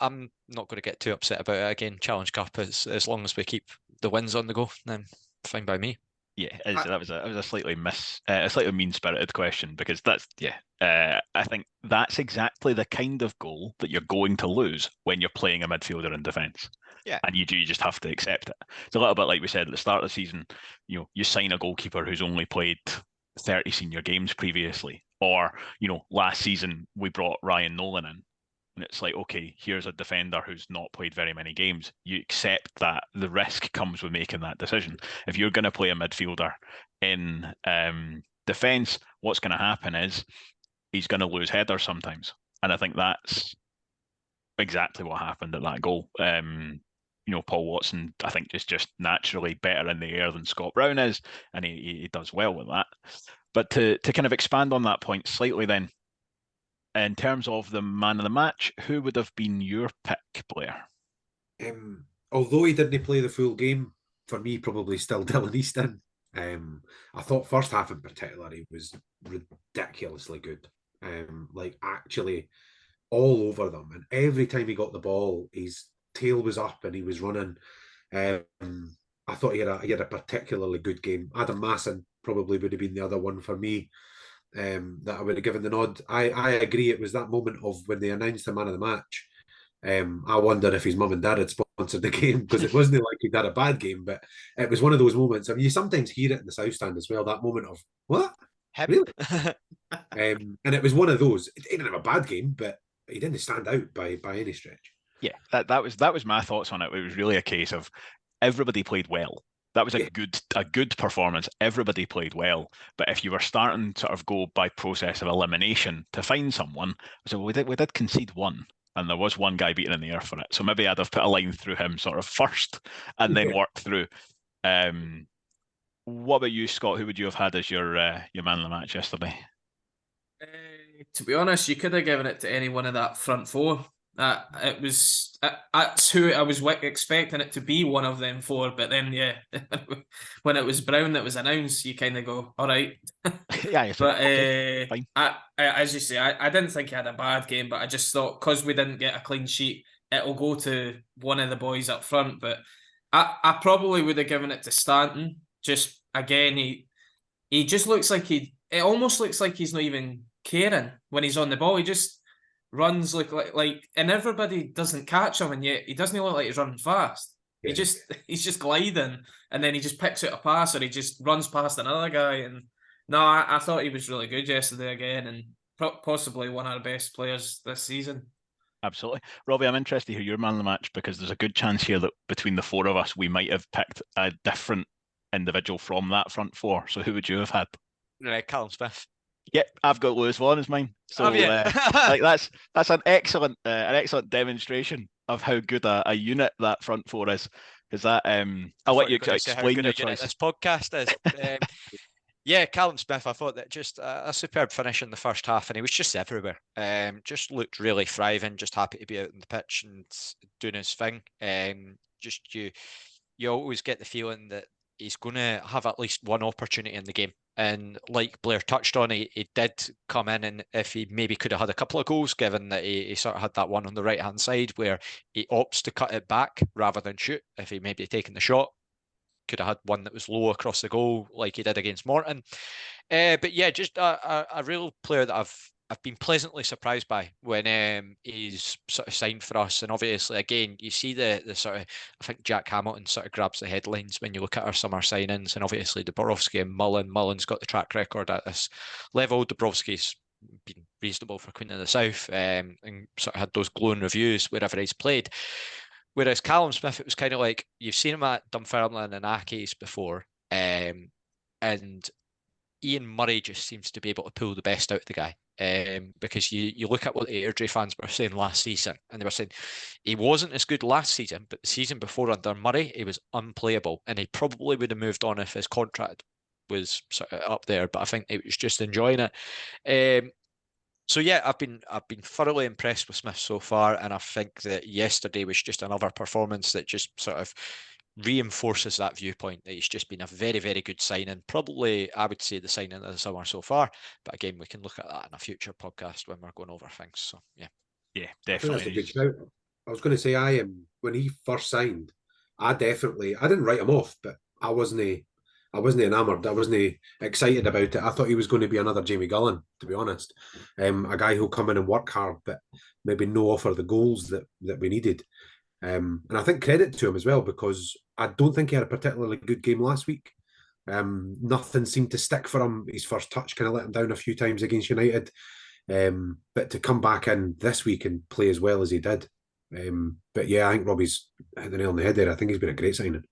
I'm not going to get too upset about it. Again, Challenge Cup, as long as we keep the wins on the go, then fine by me. Yeah, that was a slightly mean-spirited question, because I think that's exactly the kind of goal that you're going to lose when you're playing a midfielder in defence. Yeah, and you just have to accept it. It's a little bit like we said at the start of the season. You sign a goalkeeper who's only played 30 senior games previously, or last season we brought Ryan Nolan in. And it's like, okay, here's a defender who's not played very many games. You accept that the risk comes with making that decision. If you're going to play a midfielder in defence, what's going to happen is he's going to lose headers sometimes. And I think that's exactly what happened at that goal. Paul Watson, I think, is just naturally better in the air than Scott Brown is, and he does well with that. But to kind of expand on that point slightly then, in terms of the man of the match, who would have been your pick, Blair? Although he didn't play the full game, for me, probably still Dylan Easton. I thought first half in particular, he was ridiculously good. Like actually all over them. And every time he got the ball, his tail was up and he was running. I thought he had a particularly good game. Adam Masson probably would have been the other one for me, that I would have given the nod. I agree. It was that moment of when they announced the man of the match. I wonder if his mum and dad had sponsored the game, because it wasn't like he'd had a bad game, but it was one of those moments. I mean, you sometimes hear it in the South Stand as well, that moment of, what? Him. Really? And it was one of those. He didn't have a bad game, but he didn't stand out by any stretch. Yeah, that was my thoughts on it. It was really a case of everybody played well. That was a good performance. Everybody played well. But if you were starting to sort of go by process of elimination to find someone, so we did concede one. And there was one guy beaten in the air for it. So maybe I'd have put a line through him sort of first and then worked through. What about you, Scott? Who would you have had as your man of the match yesterday? To be honest, you could have given it to any one of that front four. That's who I was expecting it to be, one of them four. But then, yeah, when it was Brown that was announced, you kind of go, all right. Yeah, but okay, fine. As you say, I didn't think he had a bad game, but I just thought because we didn't get a clean sheet, it'll go to one of the boys up front. But I probably would have given it to Stanton. Just again, he just looks like it almost looks like he's not even caring when he's on the ball. He just runs like and everybody doesn't catch him, and yet he doesn't look like he's running fast. Yeah. He's just gliding, and then he just picks out a pass, or he just runs past another guy. And no, I thought he was really good yesterday again, and possibly one of our best players this season. Absolutely. Robbie, I'm interested to hear your man of the match, because there's a good chance here that between the four of us, we might have picked a different individual from that front four. So who would you have had? Right, Callum Smith. Yep, I've got Lewis Vaughan as mine. So like that's an excellent demonstration of how good a unit that front four is. Because that I'll let you explain your choice. This podcast is. Yeah, Callum Smith, I thought that just a superb finish in the first half, and he was just everywhere. Just looked really thriving, just happy to be out on the pitch and doing his thing. Just you always get the feeling that he's going to have at least one opportunity in the game. And like Blair touched on, he did come in, and if he maybe could have had a couple of goals, given that he sort of had that one on the right-hand side where he opts to cut it back rather than shoot, if he maybe taken the shot, could have had one that was low across the goal like he did against Morton. But yeah, just a real player that I've been pleasantly surprised by when he's sort of signed for us. And obviously, again, you see the sort of, I think Jack Hamilton sort of grabs the headlines when you look at our summer signings, and obviously Dubrovsky and Mullin. Mullin's got the track record at this level. Dubrovsky's been reasonable for Queen of the South, and sort of had those glowing reviews wherever he's played. Whereas Callum Smith, it was kind of like, you've seen him at Dunfermline and Accies before, and Ian Murray just seems to be able to pull the best out of the guy. Because you look at what the Airdrie fans were saying last season, and they were saying he wasn't as good last season, but the season before under Murray, he was unplayable, and he probably would have moved on if his contract was sort of up there. But I think he was just enjoying it. So yeah, I've been thoroughly impressed with Smith so far, and I think that yesterday was just another performance that just sort of reinforces that viewpoint that he's just been a very, very good signing. Probably, I would say, the signing of the summer so far. But again, we can look at that in a future podcast when we're going over things. So yeah, definitely. That's a good shout. I was going to say, when he first signed, I didn't write him off, but I wasn't enamoured. I wasn't excited about it. I thought he was going to be another Jamie Gullen, to be honest. A guy who'll come in and work hard, but maybe no offer the goals that we needed. And I think credit to him as well, because I don't think he had a particularly good game last week. Nothing seemed to stick for him. His first touch kind of let him down a few times against United. But to come back in this week and play as well as he did. But yeah, I think Robbie's hit the nail on the head there. I think he's been a great signing.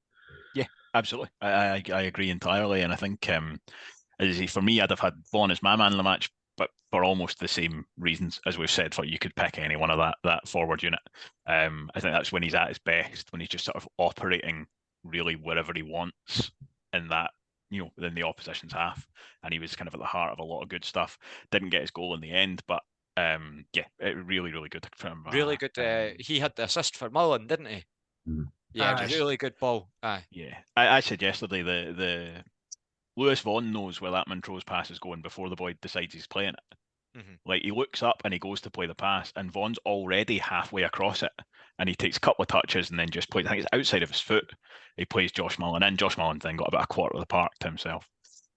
Yeah, absolutely. I agree entirely. And I think for me, I'd have had Vaughan as my man in the match, but for almost the same reasons as we've said. For you could pick any one of that forward unit. I think that's when he's at his best, when he's just sort of operating really wherever he wants in that, within the opposition's half. And he was kind of at the heart of a lot of good stuff. Didn't get his goal in the end, but really, really good from him. Really good. He had the assist for Mullin, didn't he? Yeah, Aye. really good ball. Aye. Yeah, I said yesterday the Lewis Vaughan knows where that Montrose pass is going before the boy decides he's playing it. Like, he looks up and he goes to play the pass, and Vaughan's already halfway across it, and he takes a couple of touches and then just plays. I think it's outside of his foot. He plays Josh Mullin in. Josh Mullin then got about a quarter of the park to himself,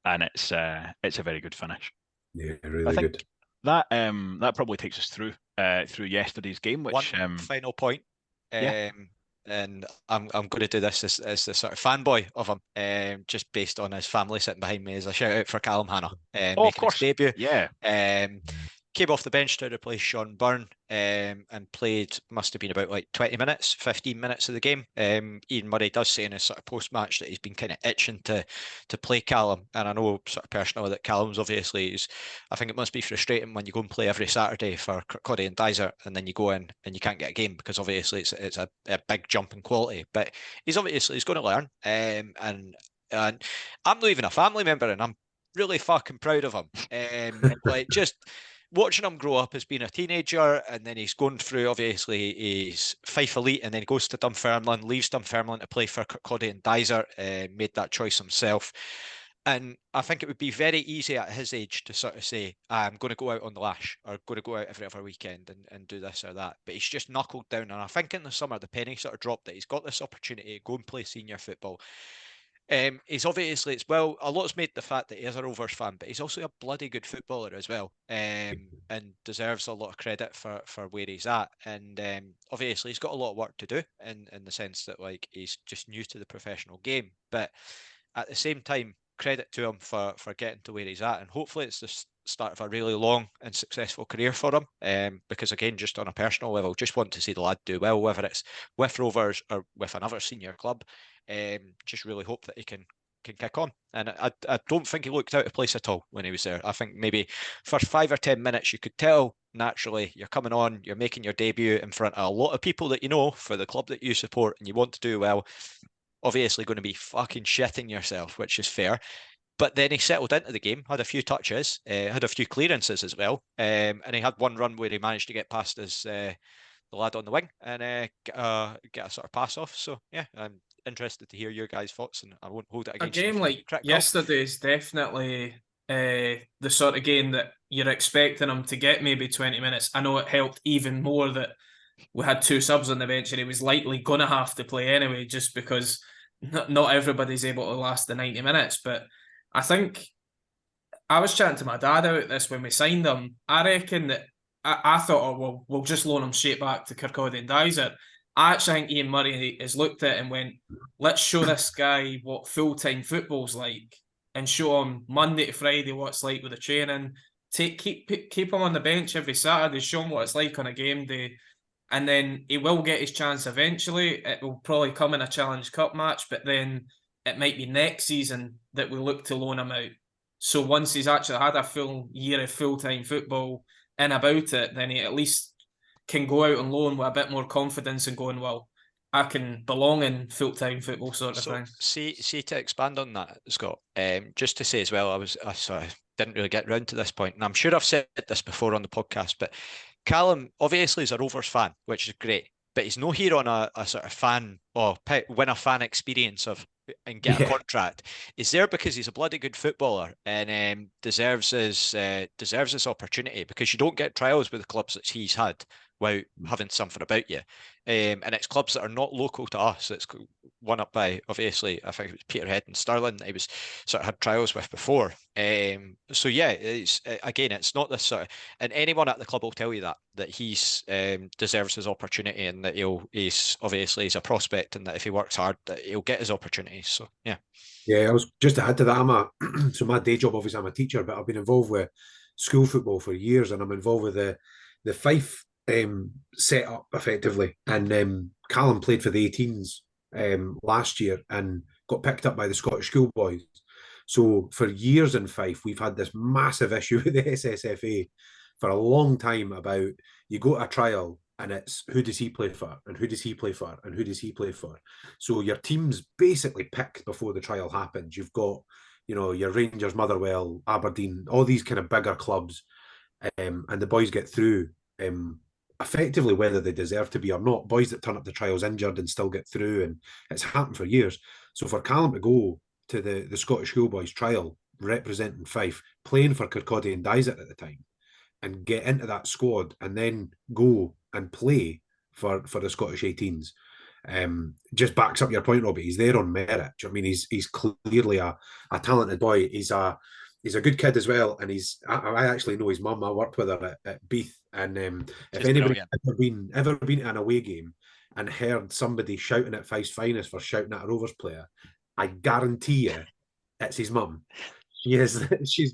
and it's a very good finish. Yeah, I really think good. that probably takes us through yesterday's game, which One final point. yeah. And I'm going to do this as the sort of fanboy of him, just based on his family sitting behind me, as a shout out for Callum Hannah, Oh, of making his course. debut. Yeah. Came off the bench to replace Sean Byrne, and played, must have been about like 20 minutes, 15 minutes of the game. Ian Murray does say in his sort of post-match that he's been kind of itching to play Callum, and I know sort of personally that Callum's obviously I think it must be frustrating when you go and play every Saturday for Kirkcaldy and Dyser, and then you go in and you can't get a game, because obviously it's a big jump in quality. But he's going to learn, and I'm not even a family member, and I'm really fucking proud of him. Like, just watching him grow up as being a teenager, and then he's going through, obviously, he's Fife Elite, and then he goes to Dunfermline, leaves Dunfermline to play for Kirkcaldy and Dyser, made that choice himself. And I think it would be very easy at his age to sort of say, I'm going to go out on the lash, or going to go out every other weekend and do this or that. But he's just knuckled down. And I think in the summer, the penny sort of dropped that he's got this opportunity to go and play senior football. He's obviously, it's well, a lot's made the fact that he is a Rovers fan, but he's also a bloody good footballer as well, and deserves a lot of credit for where he's at. And obviously, he's got a lot of work to do in the sense that, like, he's just new to the professional game. But at the same time, credit to him for getting to where he's at, and hopefully it's the start of a really long and successful career for him. Because again, just on a personal level, just want to see the lad do well, whether it's with Rovers or with another senior club. Just really hope that he can kick on. And I don't think he looked out of place at all when he was there. I think maybe for 5 or 10 minutes you could tell naturally you're coming on, you're making your debut in front of a lot of people that you know for the club that you support and you want to do well. Obviously going to be fucking shitting yourself, which is fair. But then he settled into the game, had a few touches, had a few clearances as well, and he had one run where he managed to get past his the lad on the wing and get a sort of pass off. So yeah, I'm interested to hear your guys' thoughts, and I won't hold it against you. A game like yesterday is definitely the sort of game that you're expecting him to get maybe 20 minutes. I know it helped even more that we had 2 subs on the bench and he was likely going to have to play anyway, just because not everybody's able to last the 90 minutes. But I think I was chatting to my dad about this when we signed him. I reckon that I thought, oh, well, we'll just loan him straight back to Kirkcaldy and Dyser. I actually think Ian Murray has looked at it and went, let's show this guy what full-time football's like, and show him Monday to Friday what it's like with the training. Keep him on the bench every Saturday, show him what it's like on a game day, and then he will get his chance eventually. It will probably come in a Challenge Cup match, but then it might be next season that we look to loan him out. So once he's actually had a full year of full-time football in about it, then he at least can go out on loan with a bit more confidence and going, well, I can belong in full-time football sort of thing. See to expand on that, Scott, just to say as well, I sort of didn't really get round to this point, and I'm sure I've said this before on the podcast, but Callum obviously is a Rovers fan, which is great, but he's no here on a sort of fan or win a fan experience of and get a contract. He's there because he's a bloody good footballer and deserves his opportunity, because you don't get trials with the clubs that he's had without having something about you. And it's clubs that are not local to us. It's won up by, obviously, I think it was Peterhead and Stirling that he was sort of had trials with before. So yeah, it's again, it's not this sort of, and anyone at the club will tell you that he's deserves his opportunity, and that he's a prospect, and that if he works hard, that he'll get his opportunities. So yeah. Yeah, I was just to add to that. So my day job, obviously, I'm a teacher, but I've been involved with school football for years, and I'm involved with the Fife set up effectively. And Callum played for the 18s last year and got picked up by the Scottish schoolboys. So for years in Fife, we've had this massive issue with the SSFA for a long time about, you go to a trial and it's who does he play for, and who does he play for, and who does he play for. So your team's basically picked before the trial happens. You've got, your Rangers, Motherwell, Aberdeen, all these kind of bigger clubs, and the boys get through effectively whether they deserve to be or not. Boys that turn up to trials injured and still get through, and it's happened for years. So for Callum to go to the Scottish Schoolboys trial, representing Fife, playing for Kirkcaldy and Dysart at the time, and get into that squad and then go and play for the Scottish 18s, just backs up your point, Robbie. He's there on merit. I mean, he's clearly a talented boy. He's a good kid as well, and I actually know his mum. I worked with her at Beath, and if anybody ever been to an away game and heard somebody shouting at Fife's finest for shouting at a Rovers player, I guarantee you it's his mum. She's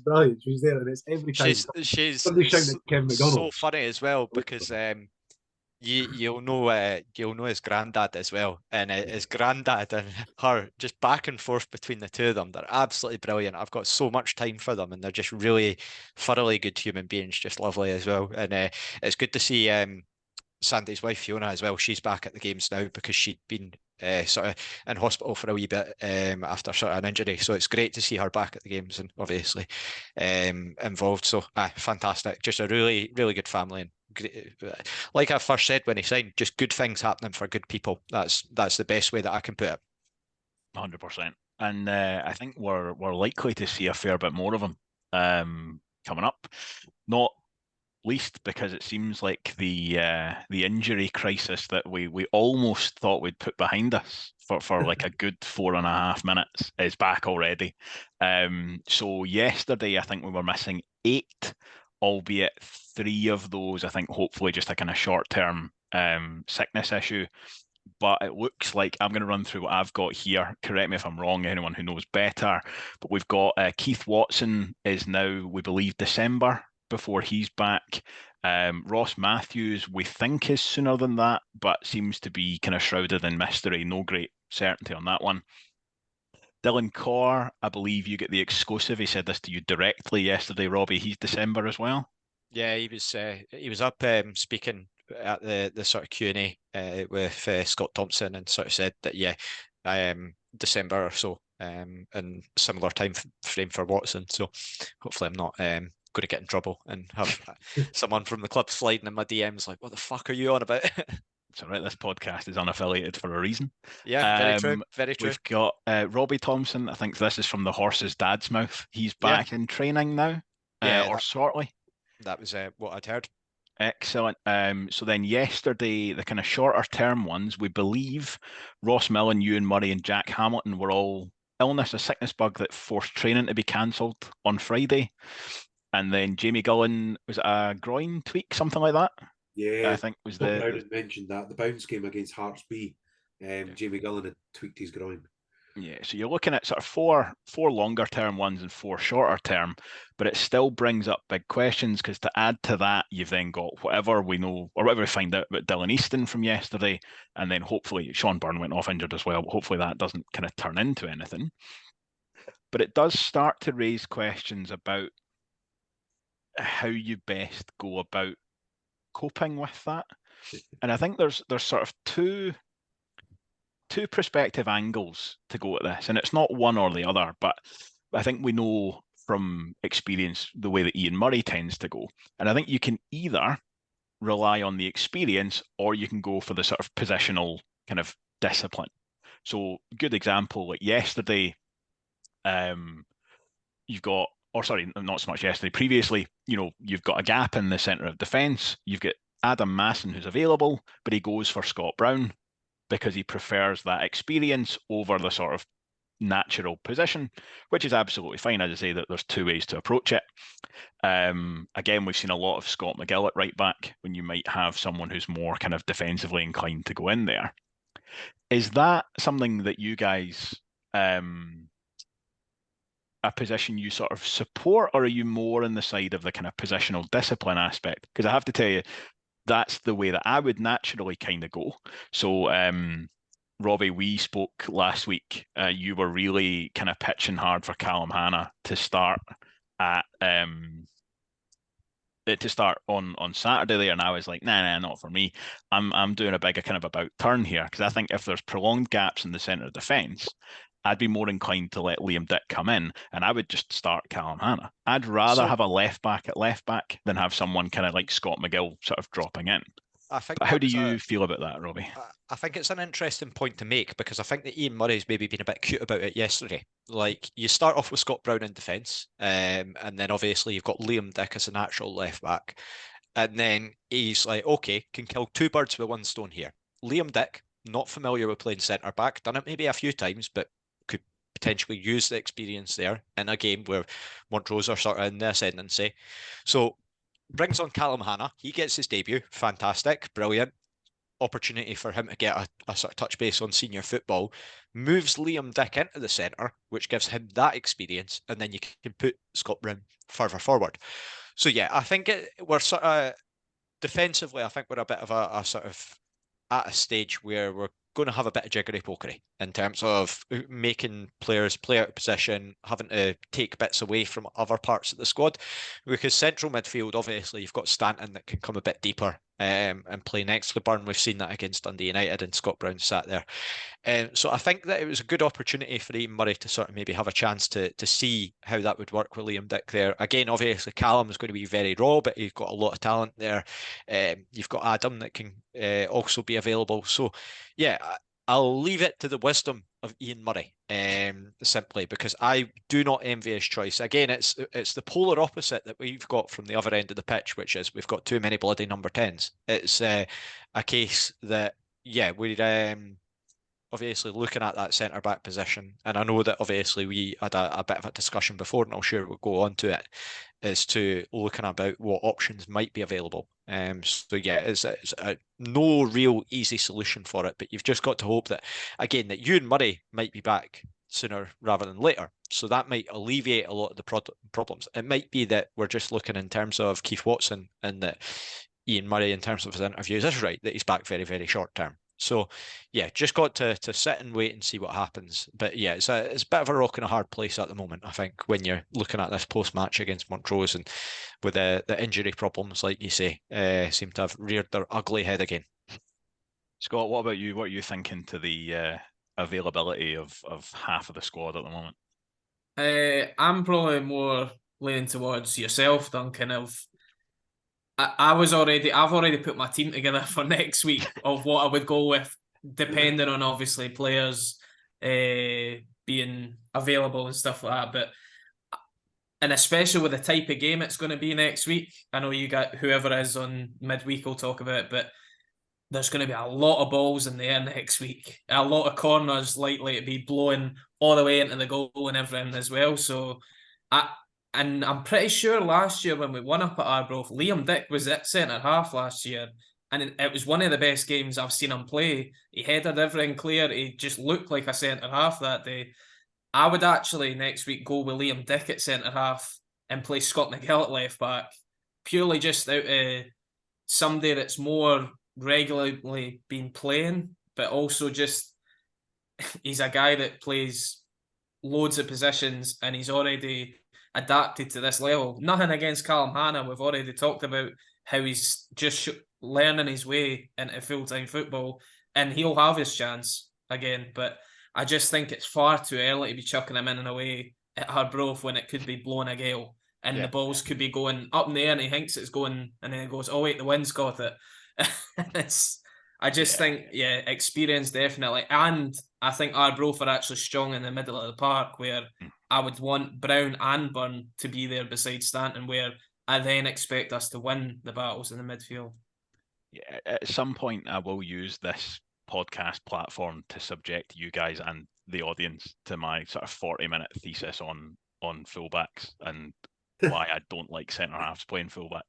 brilliant. She's there, and it's every time. She's so funny as well, because you'll know his granddad as well, and his granddad and her, just back and forth between the two of them, they're absolutely brilliant. I've got so much time for them, and they're just really thoroughly good human beings, just lovely as well. And it's good to see Sandy's wife Fiona as well. She's back at the games now because she'd been sort of in hospital for a wee bit after sort of an injury. So it's great to see her back at the games and obviously involved. So fantastic, just a really, really good family. And great, like I first said when he signed, just good things happening for good people. That's the best way that I can put it. 100%. And I think we're likely to see a fair bit more of him coming up. Not least because it seems like the injury crisis that we almost thought we'd put behind us for like a good 4.5 minutes is back already. So yesterday I think we were missing 8, albeit 3 of those I think hopefully just a kind of short-term sickness issue. But it looks like, I'm going to run through what I've got here. Correct me if I'm wrong, anyone who knows better. But we've got Keith Watson is now, we believe, December before he's back. Ross Matthews, we think, is sooner than that, but seems to be kind of shrouded in mystery. No great certainty on that one. Dylan Corr, I believe you get the exclusive. He said this to you directly yesterday, Robbie. He's December as well. Yeah, he was up speaking at the sort of Q&A with Scott Thompson, and sort of said that December or so, and similar time frame for Watson. So hopefully I'm not going to get in trouble and have someone from the club sliding in my DMs like, what the fuck are you on about? It's all right, this podcast is unaffiliated for a reason. Yeah, very true. Very true. We've got Robbie Thompson. I think this is from the horse's dad's mouth. He's back in training now, or shortly. That was what I'd heard. Excellent. So then yesterday, the kind of shorter term ones, we believe Ross Mullin, Ewan Murray and Jack Hamilton were all a sickness bug that forced training to be cancelled on Friday. And then Jamie Gullen, was it a groin tweak, something like that? Yeah, I think was Brown had mentioned that. The bounce game against Hearts B, Jamie Gullen had tweaked his groin. Yeah, so you're looking at sort of four longer term ones and 4 shorter term, but it still brings up big questions, because to add to that, you've then got whatever we know or whatever we find out about Dylan Easton from yesterday, and then hopefully Sean Byrne went off injured as well, but hopefully that doesn't kind of turn into anything. But it does start to raise questions about how you best go about coping with that. And I think there's sort of two perspective angles to go at this, and it's not one or the other, but I think we know from experience the way that Ian Murray tends to go. And I think you can either rely on the experience, or you can go for the sort of positional kind of discipline. So good example, like yesterday, you've got, or sorry, not so much yesterday, previously, you've got a gap in the centre of defence. You've got Adam Masson who's available, but he goes for Scott Brown because he prefers that experience over the sort of natural position, which is absolutely fine. As I say, that there's 2 ways to approach it. Again, we've seen a lot of Scott McGill at right back when you might have someone who's more kind of defensively inclined to go in there. Is that something that you guys, a position you sort of support, or are you more on the side of the kind of positional discipline aspect? Because I have to tell you, that's the way that I would naturally kind of go. So, Robbie, we spoke last week. You were really kind of pitching hard for Callum Hannah to start at on Saturday there, and I was like, nah, not for me. I'm doing a big kind of about turn here, because I think if there's prolonged gaps in the centre of defence, I'd be more inclined to let Liam Dick come in, and I would just start Callum Hannah. I'd rather have a left back at left back than have someone kind of like Scott McGill sort of dropping in. I think But how do you feel about that, Robbie? I think it's an interesting point to make because I think that Ian Murray's maybe been a bit cute about it yesterday. Like, you start off with Scott Brown in defence, and then obviously you've got Liam Dick as a natural left back. And then he's like, okay, can kill two birds with one stone here. Liam Dick, not familiar with playing centre back, done it maybe a few times, but could potentially use the experience there in a game where Montrose are sort of in the ascendancy. So brings on Callum Hannah. He gets his debut. Fantastic. Brilliant. Opportunity for him to get a sort of touch base on senior football. Moves Liam Dick into the centre, which gives him that experience. And then you can put Scott Brown further forward. So yeah, I think we're sort of defensively, I think we're a bit of a sort of at a stage where we're going to have a bit of jiggery pokery in terms of making players play out of position, having to take bits away from other parts of the squad. Because central midfield, obviously, you've got Stanton that can come a bit deeper and play next to Burn. We've seen that against Dundee United, and Scott Brown sat there. So I think that it was a good opportunity for Ian Murray to sort of maybe have a chance to see how that would work with Liam Dick there. Again, obviously, Callum is going to be very raw, but he's got a lot of talent there. You've got Adam that can also be available. So, yeah, I'll leave it to the wisdom of Ian Murray, simply because I do not envy his choice. Again, it's the polar opposite that we've got from the other end of the pitch, which is we've got too many bloody number 10s. It's a case that, yeah, we're obviously looking at that centre back position, and I know that obviously we had a bit of a discussion before, and I'm sure we'll go on to it, as to looking about what options might be available. So yeah, it's no real easy solution for it, but you've just got to hope that, again, that Ewan Murray might be back sooner rather than later. So that might alleviate a lot of the problems. It might be that we're just looking in terms of Keith Watson, and that Ian Murray, in terms of his interviews, is right that he's back very, very short term. So, yeah, just got to sit and wait and see what happens. But yeah, it's a bit of a rock and a hard place at the moment, I think, when you're looking at this post-match against Montrose, and with the injury problems, like you say, seem to have reared their ugly head again. Scott, what about you? What are you thinking to the availability of half of the squad at the moment? I'm probably more leaning towards yourself, Duncan. I've already put my team together for next week of what I would go with, depending on obviously players being available and stuff like that. And especially with the type of game it's going to be next week, I know you got whoever is on midweek will talk about it, but there's going to be a lot of balls in the air next week. A lot of corners likely to be blowing all the way into the goal and everything as well. So I'm pretty sure last year when we won up at Arbroath, Liam Dick was at centre half last year, and it was one of the best games I've seen him play. He headed everything clear. He just looked like a centre half that day. I would actually next week go with Liam Dick at centre half and play Scott McGill at left back, purely just out of somebody that's more regularly been playing, but also just he's a guy that plays loads of positions and he's already adapted to this level. Nothing against Callum Hannah. We've already talked about how he's just learning his way into full-time football, and he'll have his chance again. But I just think it's far too early to be chucking him in and away at Arbroath when it could be blowing a gale and the balls could be going up in the air and he thinks it's going, and then it goes, oh wait, the wind's got it. I just think, experience definitely. And I think Arbroath are actually strong in the middle of the park, where I would want Brown and Burn to be there beside Stanton, where I then expect us to win the battles in the midfield. Yeah, at some point I will use this podcast platform to subject you guys and the audience to my sort of 40-minute thesis on fullbacks and why I don't like centre halves playing fullback,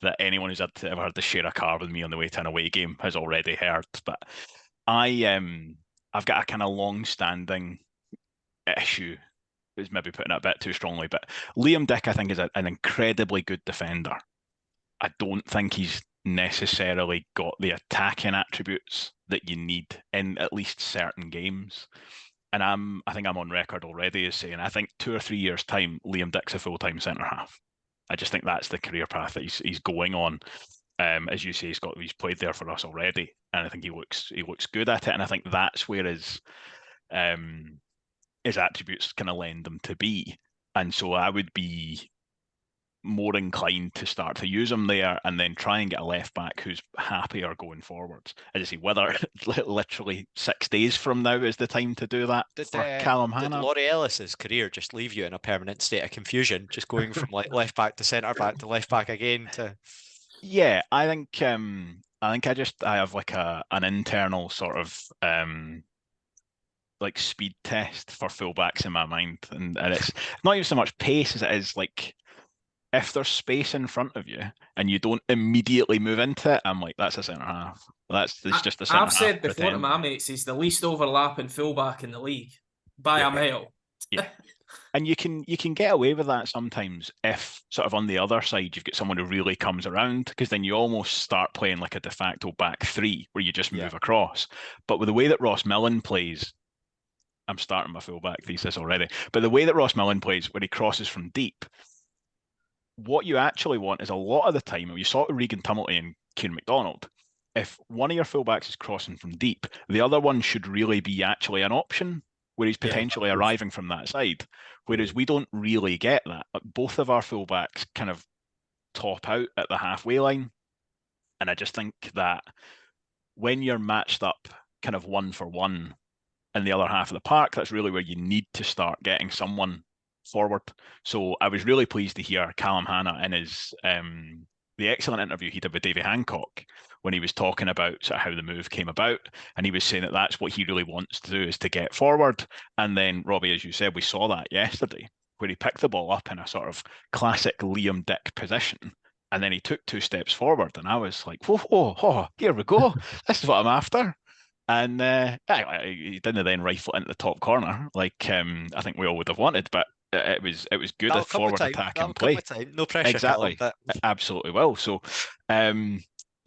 that anyone who's ever had to share a car with me on the way to an away game has already heard. But I've got a kind of long-standing issue, is maybe putting it a bit too strongly, but Liam Dick I think is an incredibly good defender. I don't think he's necessarily got the attacking attributes that you need in at least certain games. And I think I'm on record already as saying I think 2 or 3 years' time, Liam Dick's a full-time centre half. I just think that's the career path that he's going on. As you say, he's played there for us already, and I think he looks good at it. And I think that's where his attributes kind of lend him to be. And so I would be more inclined to start to use him there and then try and get a left back who's happier going forwards. As I say, whether literally 6 days from now is the time to do that for Callum Did Hannah. Laurie Ellis's career just leave you in a permanent state of confusion, just going from like left back to centre back to left back again to? Yeah, I think I have like an internal sort of like speed test for fullbacks in my mind, and it's not even so much pace as it is like if there's space in front of you and you don't immediately move into it, I'm like, that's a centre half. It's just a centre half. I've said before to my mates, he's the least overlapping fullback in the league by a mile. Yeah. And you can get away with that sometimes if sort of on the other side you've got someone who really comes around, because then you almost start playing like a de facto back three where you just move across. But with the way that Ross Mullin plays, I'm starting my fullback thesis already, but the way that Ross Mullin plays when he crosses from deep, what you actually want is a lot of the time, and you saw it with Regan Tumilty and Kieran McDonald, if one of your fullbacks is crossing from deep, the other one should really be actually an option where he's potentially arriving from that side. Whereas we don't really get that. Both of our fullbacks kind of top out at the halfway line. And I just think that when you're matched up kind of 1-for-1 in the other half of the park, that's really where you need to start getting someone forward. So I was really pleased to hear Callum Hannah in his the excellent interview he did with Davy Hancock when he was talking about sort of how the move came about, and he was saying that that's what he really wants to do, is to get forward. And then Robbie, as you said, we saw that yesterday where he picked the ball up in a sort of classic Liam Dick position, and then he took 2 steps forward, and I was like, oh, here we go, this is what I'm after. And he didn't then rifle it into the top corner like I think we all would have wanted, but it was good at forward attacking play. No pressure. Exactly. It absolutely will. So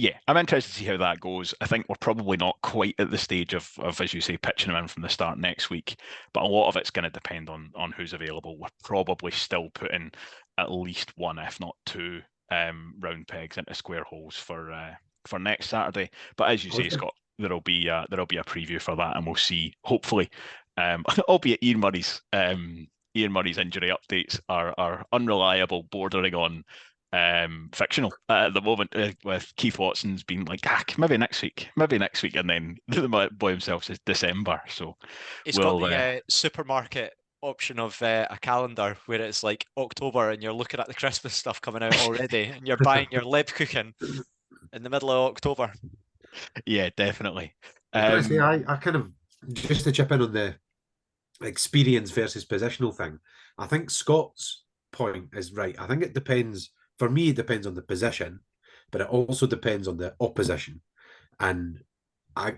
yeah, I'm interested to see how that goes. I think we're probably not quite at the stage of as you say, pitching him in from the start next week, but a lot of it's going to depend on who's available. We're probably still putting at least 1, if not 2, round pegs into square holes for next Saturday. But as you say, Scott, there'll be a preview for that, and we'll see. Hopefully, albeit Ian Murray's injury updates are unreliable, bordering on fictional at the moment, with Keith Watson's being like, maybe next week, and then the boy himself says December. So he's got the supermarket option of a calendar where it's like October and you're looking at the Christmas stuff coming out already, and you're buying your Lebkuchen in the middle of October. Yeah, definitely. I kind of, just to chip in on the experience versus positional thing, I think Scott's point is right. I think it depends. For me, it depends on the position, but it also depends on the opposition. And I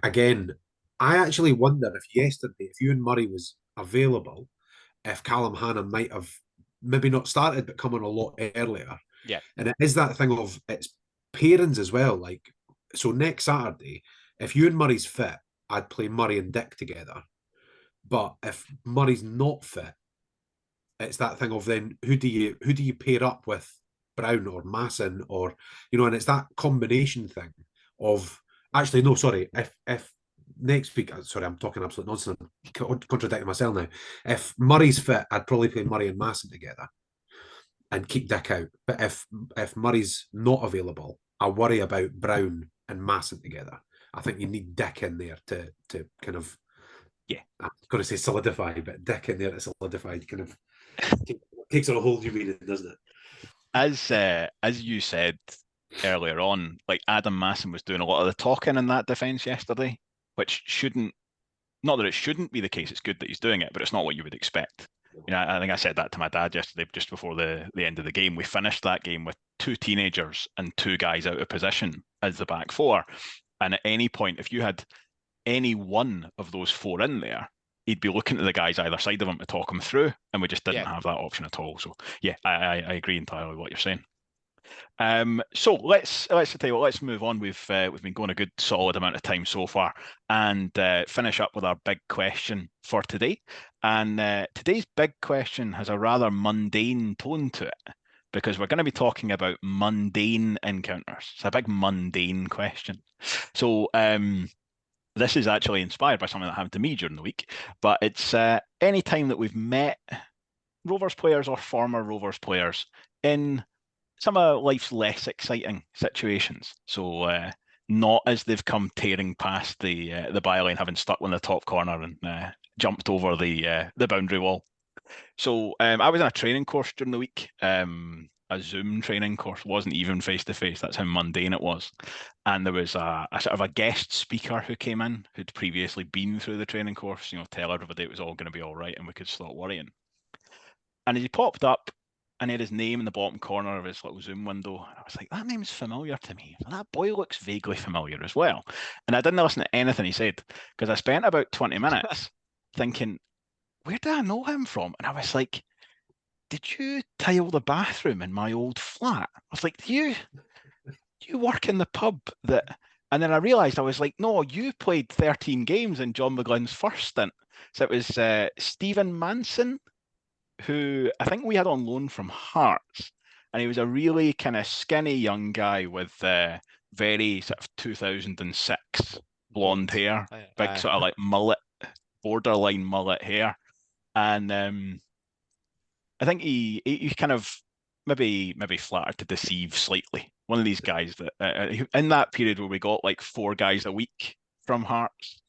actually wonder if yesterday, if Ewan Murray was available, if Callum Hannah might have maybe not started, but come on a lot earlier. Yeah. And it is that thing of it's pairings as well. Like, so next Saturday, if Ewan Murray's fit, I'd play Murray and Dick together. But if Murray's not fit, it's that thing of then who do you pair up with Brown or Masson, or and it's that combination thing of actually no, sorry, if next week, sorry, I'm talking absolute nonsense, I'm contradicting myself now. If Murray's fit, I'd probably play Murray and Masson together and keep Dick out. But if Murray's not available, I worry about Brown and Masson together. I think you need Dick in there to kind of, I'm going to say solidify, but Dick in there to solidify kind of takes on a whole new meaning, doesn't it? As you said earlier on, like Adam Masson was doing a lot of the talking in that defence yesterday, which not that it shouldn't be the case. It's good that he's doing it, but it's not what you would expect. I think I said that to my dad yesterday, just before the end of the game. We finished that game with 2 teenagers and 2 guys out of position as the back 4. And at any point, if you had any one of those 4 in there, he'd be looking to the guys either side of him to talk him through, and we just didn't have that option at all. So yeah, I agree entirely with what you're saying. So let's tell you what, let's move on. We've been going a good solid amount of time so far, and finish up with our big question for today. And today's big question has a rather mundane tone to it, because we're going to be talking about mundane encounters. It's a big mundane question. So this is actually inspired by something that happened to me during the week, but it's any time that we've met Rovers players or former Rovers players in some of life's less exciting situations. So not as they've come tearing past the byline, having stuck in the top corner and jumped over the boundary wall. So I was in a training course during the week. A Zoom training course, wasn't even face to face. That's how mundane it was. And there was a sort of a guest speaker who came in who'd previously been through the training course, tell everybody it was all going to be all right and we could stop worrying. And he popped up and he had his name in the bottom corner of his little Zoom window. And I was like, that name's familiar to me. And that boy looks vaguely familiar as well. And I didn't listen to anything he said because I spent about 20 minutes thinking, where do I know him from? And I was like, did you tile the bathroom in my old flat? I was like, do you work in the pub that... And then I realised, I was like, no, you played 13 games in John McGlynn's first stint. So it was Stephen Manson, who I think we had on loan from Hearts. And he was a really kind of skinny young guy with very sort of 2006 blonde hair, big sort of like mullet, borderline mullet hair. And I think he kind of maybe flattered to deceive slightly. One of these guys that in that period where we got like 4 guys a week from Hearts,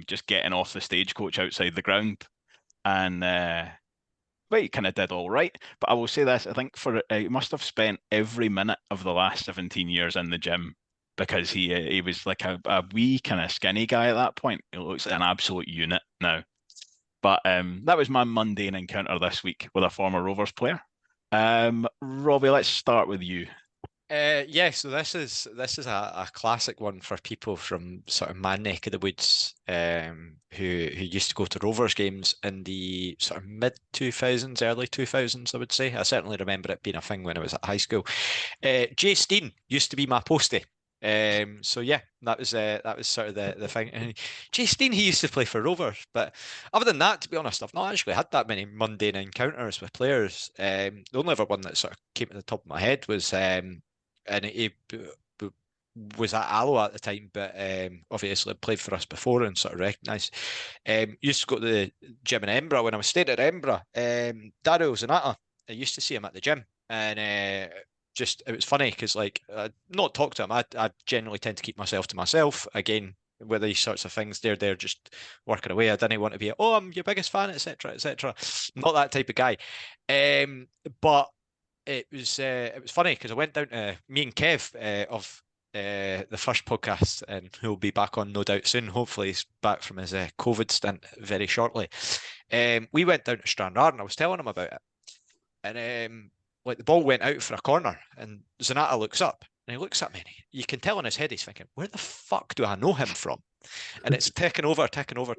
just getting off the stagecoach outside the ground, and but he kind of did all right. But I will say this: I think he must have spent every minute of the last 17 years in the gym because he was like a wee kind of skinny guy at that point. He looks like an absolute unit now. But that was my mundane encounter this week with a former Rovers player. Robbie, let's start with you. So this is a classic one for people from sort of my neck of the woods, who used to go to Rovers games in the sort of mid 2000s, early 2000s. I would say I certainly remember it being a thing when I was at high school. Jay Steen used to be my postie. So yeah, that was sort of the thing. And Jay Steen, he used to play for Rovers, but other than that, to be honest, I've not actually had that many mundane encounters with players. The only other one that sort of came to the top of my head was and he was at Alloa at the time, but obviously played for us before and sort of recognised. Used to go to the gym in Edinburgh when I was staying at Edinburgh. Dario Zanata, I used to see him at the gym, and it was funny because like not talk to him. I generally tend to keep myself to myself. Again, with these sorts of things, they're just working away. I didn't want to be, I'm your biggest fan, etc., etc. Not that type of guy. But it was funny because I went down to me and Kev of the first podcast, and he'll be back on no doubt soon. Hopefully he's back from his COVID stint very shortly. We went down to Stranraer and I was telling him about it, and like the ball went out for a corner and Zanata looks up and he looks at me and you can tell in his head he's thinking, where the fuck do I know him from? And it's ticking over. You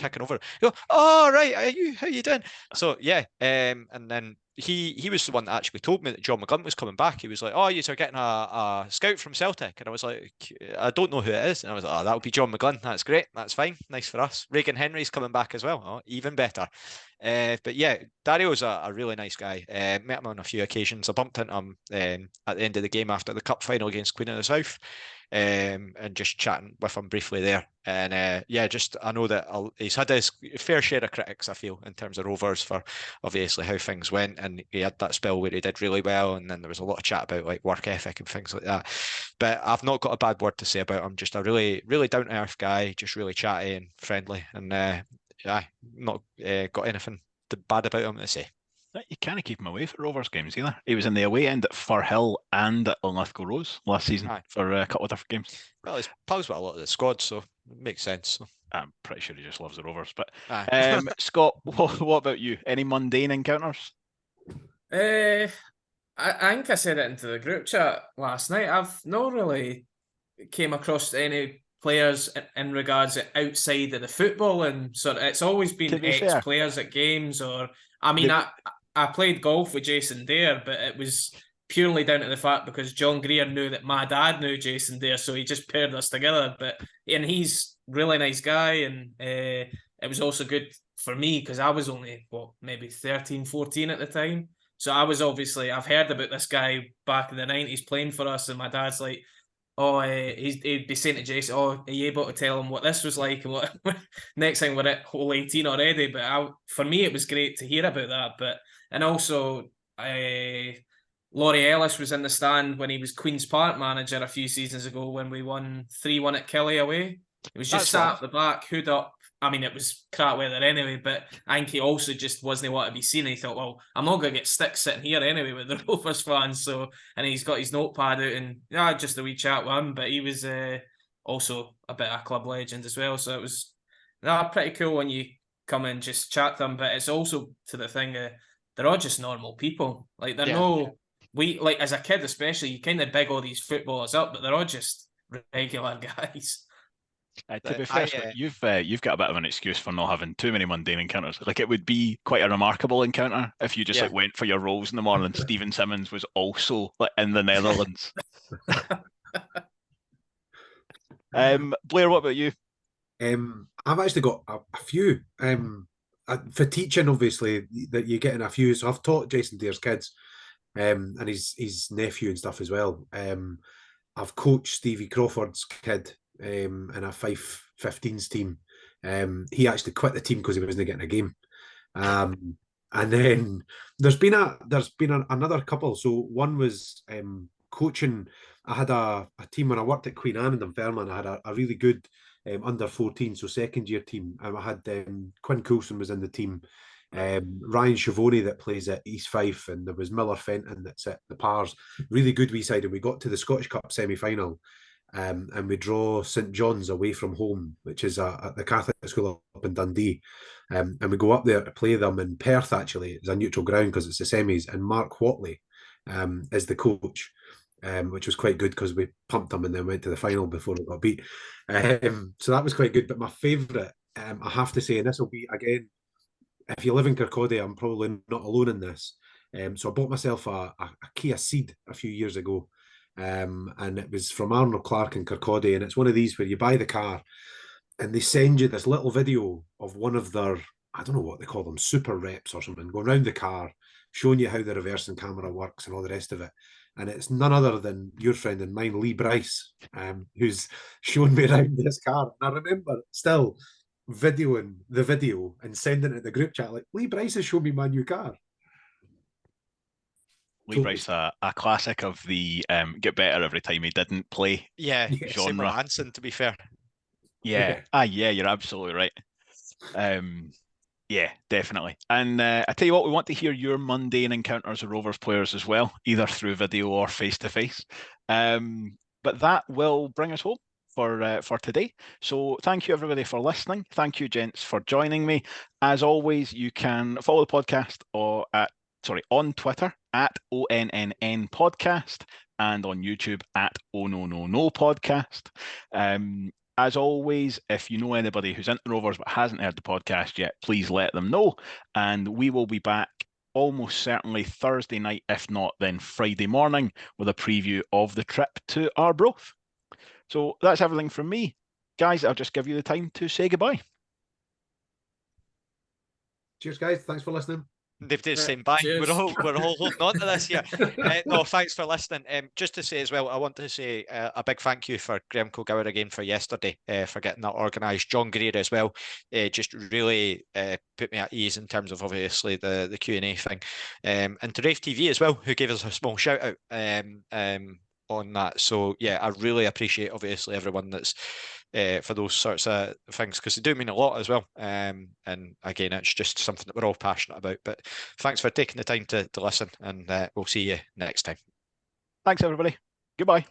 go, oh right, how you doing? So yeah, and then he was the one that actually told me that John McGlynn was coming back. He was like, oh, you're getting a scout from Celtic. And I was like, I don't know who it is. And I was like, oh, that would be John McGlynn. That's great. That's fine. Nice for us. Regan Henry's coming back as well. Oh, even better. But yeah, Dario's a really nice guy. Met him on a few occasions. I bumped into him at the end of the game after the cup final against Queen of the South. And just chatting with him briefly there. And I know that he's had his fair share of critics, I feel, in terms of Rovers for obviously how things went. And he had that spell where he did really well. And then there was a lot of chat about like work ethic and things like that. But I've not got a bad word to say about him. Just a really, really down to earth guy, just really chatty and friendly. And not got anything bad about him to say. You can't keep him away for Rovers games either. He was in the away end at Firhill and at Linlithgow Rose last season for a couple of different games. Well, he's pals with a lot of the squad, so it makes sense. I'm pretty sure he just loves the Rovers. But Scott, what about you? Any mundane encounters? I think I said it into the group chat last night. I've not really came across any players in regards outside of the football, and sort of it's always been ex-players at games, or I mean, I played golf with Jason Dare, but it was purely down to the fact because John Greer knew that my dad knew Jason Dare, so he just paired us together. And he's a really nice guy, and it was also good for me because I was only maybe 13, 14 at the time. So I was I've heard about this guy back in the 90s playing for us, and my dad's like, he'd be saying to Jason, are you able to tell him what this was like? And what next thing we're at hole 18 already. But for me, it was great to hear about that. And also, Laurie Ellis was in the stand when he was Queen's Park manager a few seasons ago when we won 3-1 at Kelly away. He was just sat at the back, hood up. I mean, it was crap weather anyway, but I think he also just wasn't want to be seen. And he thought, well, I'm not going to get stick sitting here anyway with the Rovers fans. So, and he's got his notepad out and just a wee chat with him. But he was also a bit of a club legend as well. So it was pretty cool when you come and just chat to them. But it's also to the thing, they're all just normal people. Like they're like as a kid especially, you kind of big all these footballers up, but they're all just regular guys. To be fair, you've got a bit of an excuse for not having too many mundane encounters. Like it would be quite a remarkable encounter if you just like went for your rolls in the morning. Stephen Simmons was also like in the Netherlands. Blair, what about you? I've actually got a few. For teaching, obviously, that you're getting a few. So I've taught Jason Deere's kids, and his nephew and stuff as well. I've coached Stevie Crawford's kid in a Fife 15s team. He actually quit the team because he wasn't getting a game. And then there's been another couple. So one was coaching. I had a team when I worked at Queen Anne in Dunfermline. I had a really good under 14, so second year team. And I had Quinn Coulson was in the team. Ryan Schiavone that plays at East Fife, and there was Miller Fenton that's at the Pars. Really good wee side, and we got to the Scottish Cup semi-final, and we draw St John's away from home, which is at the Catholic school up in Dundee, and we go up there to play them in Perth. Actually, it's a neutral ground because it's the semis, and Mark Whatley is the coach, which was quite good because we pumped them and then went to the final before we got beat. So that was quite good. But my favourite, I have to say, and this will be again, if you live in Kirkcaldy, I'm probably not alone in this. So I bought myself a Kia Ceed a few years ago, and it was from Arnold Clark in Kirkcaldy, and it's one of these where you buy the car, and they send you this little video of one of their, I don't know what they call them, super reps or something, going around the car, showing you how the reversing camera works and all the rest of it. And it's none other than your friend and mine, Lee Bryce, who's shown me around this car. And I remember still videoing the video and sending it to the group chat like, Lee Bryce has shown me my new car. Lee Bryce, a classic of the get better every time he didn't play genre. Same with Anson, to be fair. Yeah, you're absolutely right. Yeah, definitely. And I tell you what, we want to hear your mundane encounters with Rovers players as well, either through video or face-to-face. But that will bring us home for today. So thank you everybody for listening. Thank you gents for joining me. As always, you can follow the podcast on Twitter at ONNN Podcast and on YouTube at Oh No No No Podcast. As always, if you know anybody who's into Rovers but hasn't heard the podcast yet, please let them know. And we will be back almost certainly Thursday night, if not then Friday morning, with a preview of the trip to Arbroath. So that's everything from me. Guys, I'll just give you the time to say goodbye. Cheers, guys. Thanks for listening. They've just saying bye. We're all holding on to this here. No, thanks for listening. Just to say as well, I want to say a big thank you for Graham Kilgour again for yesterday, for getting that organised. John Greer as well, just really put me at ease in terms of obviously the Q&A thing, and to Raith TV as well, who gave us a small shout out on that. So yeah, I really appreciate obviously everyone that's for those sorts of things, because they do mean a lot as well. And again, it's just something that we're all passionate about. But thanks for taking the time to listen, and we'll see you next time. Thanks everybody. Goodbye.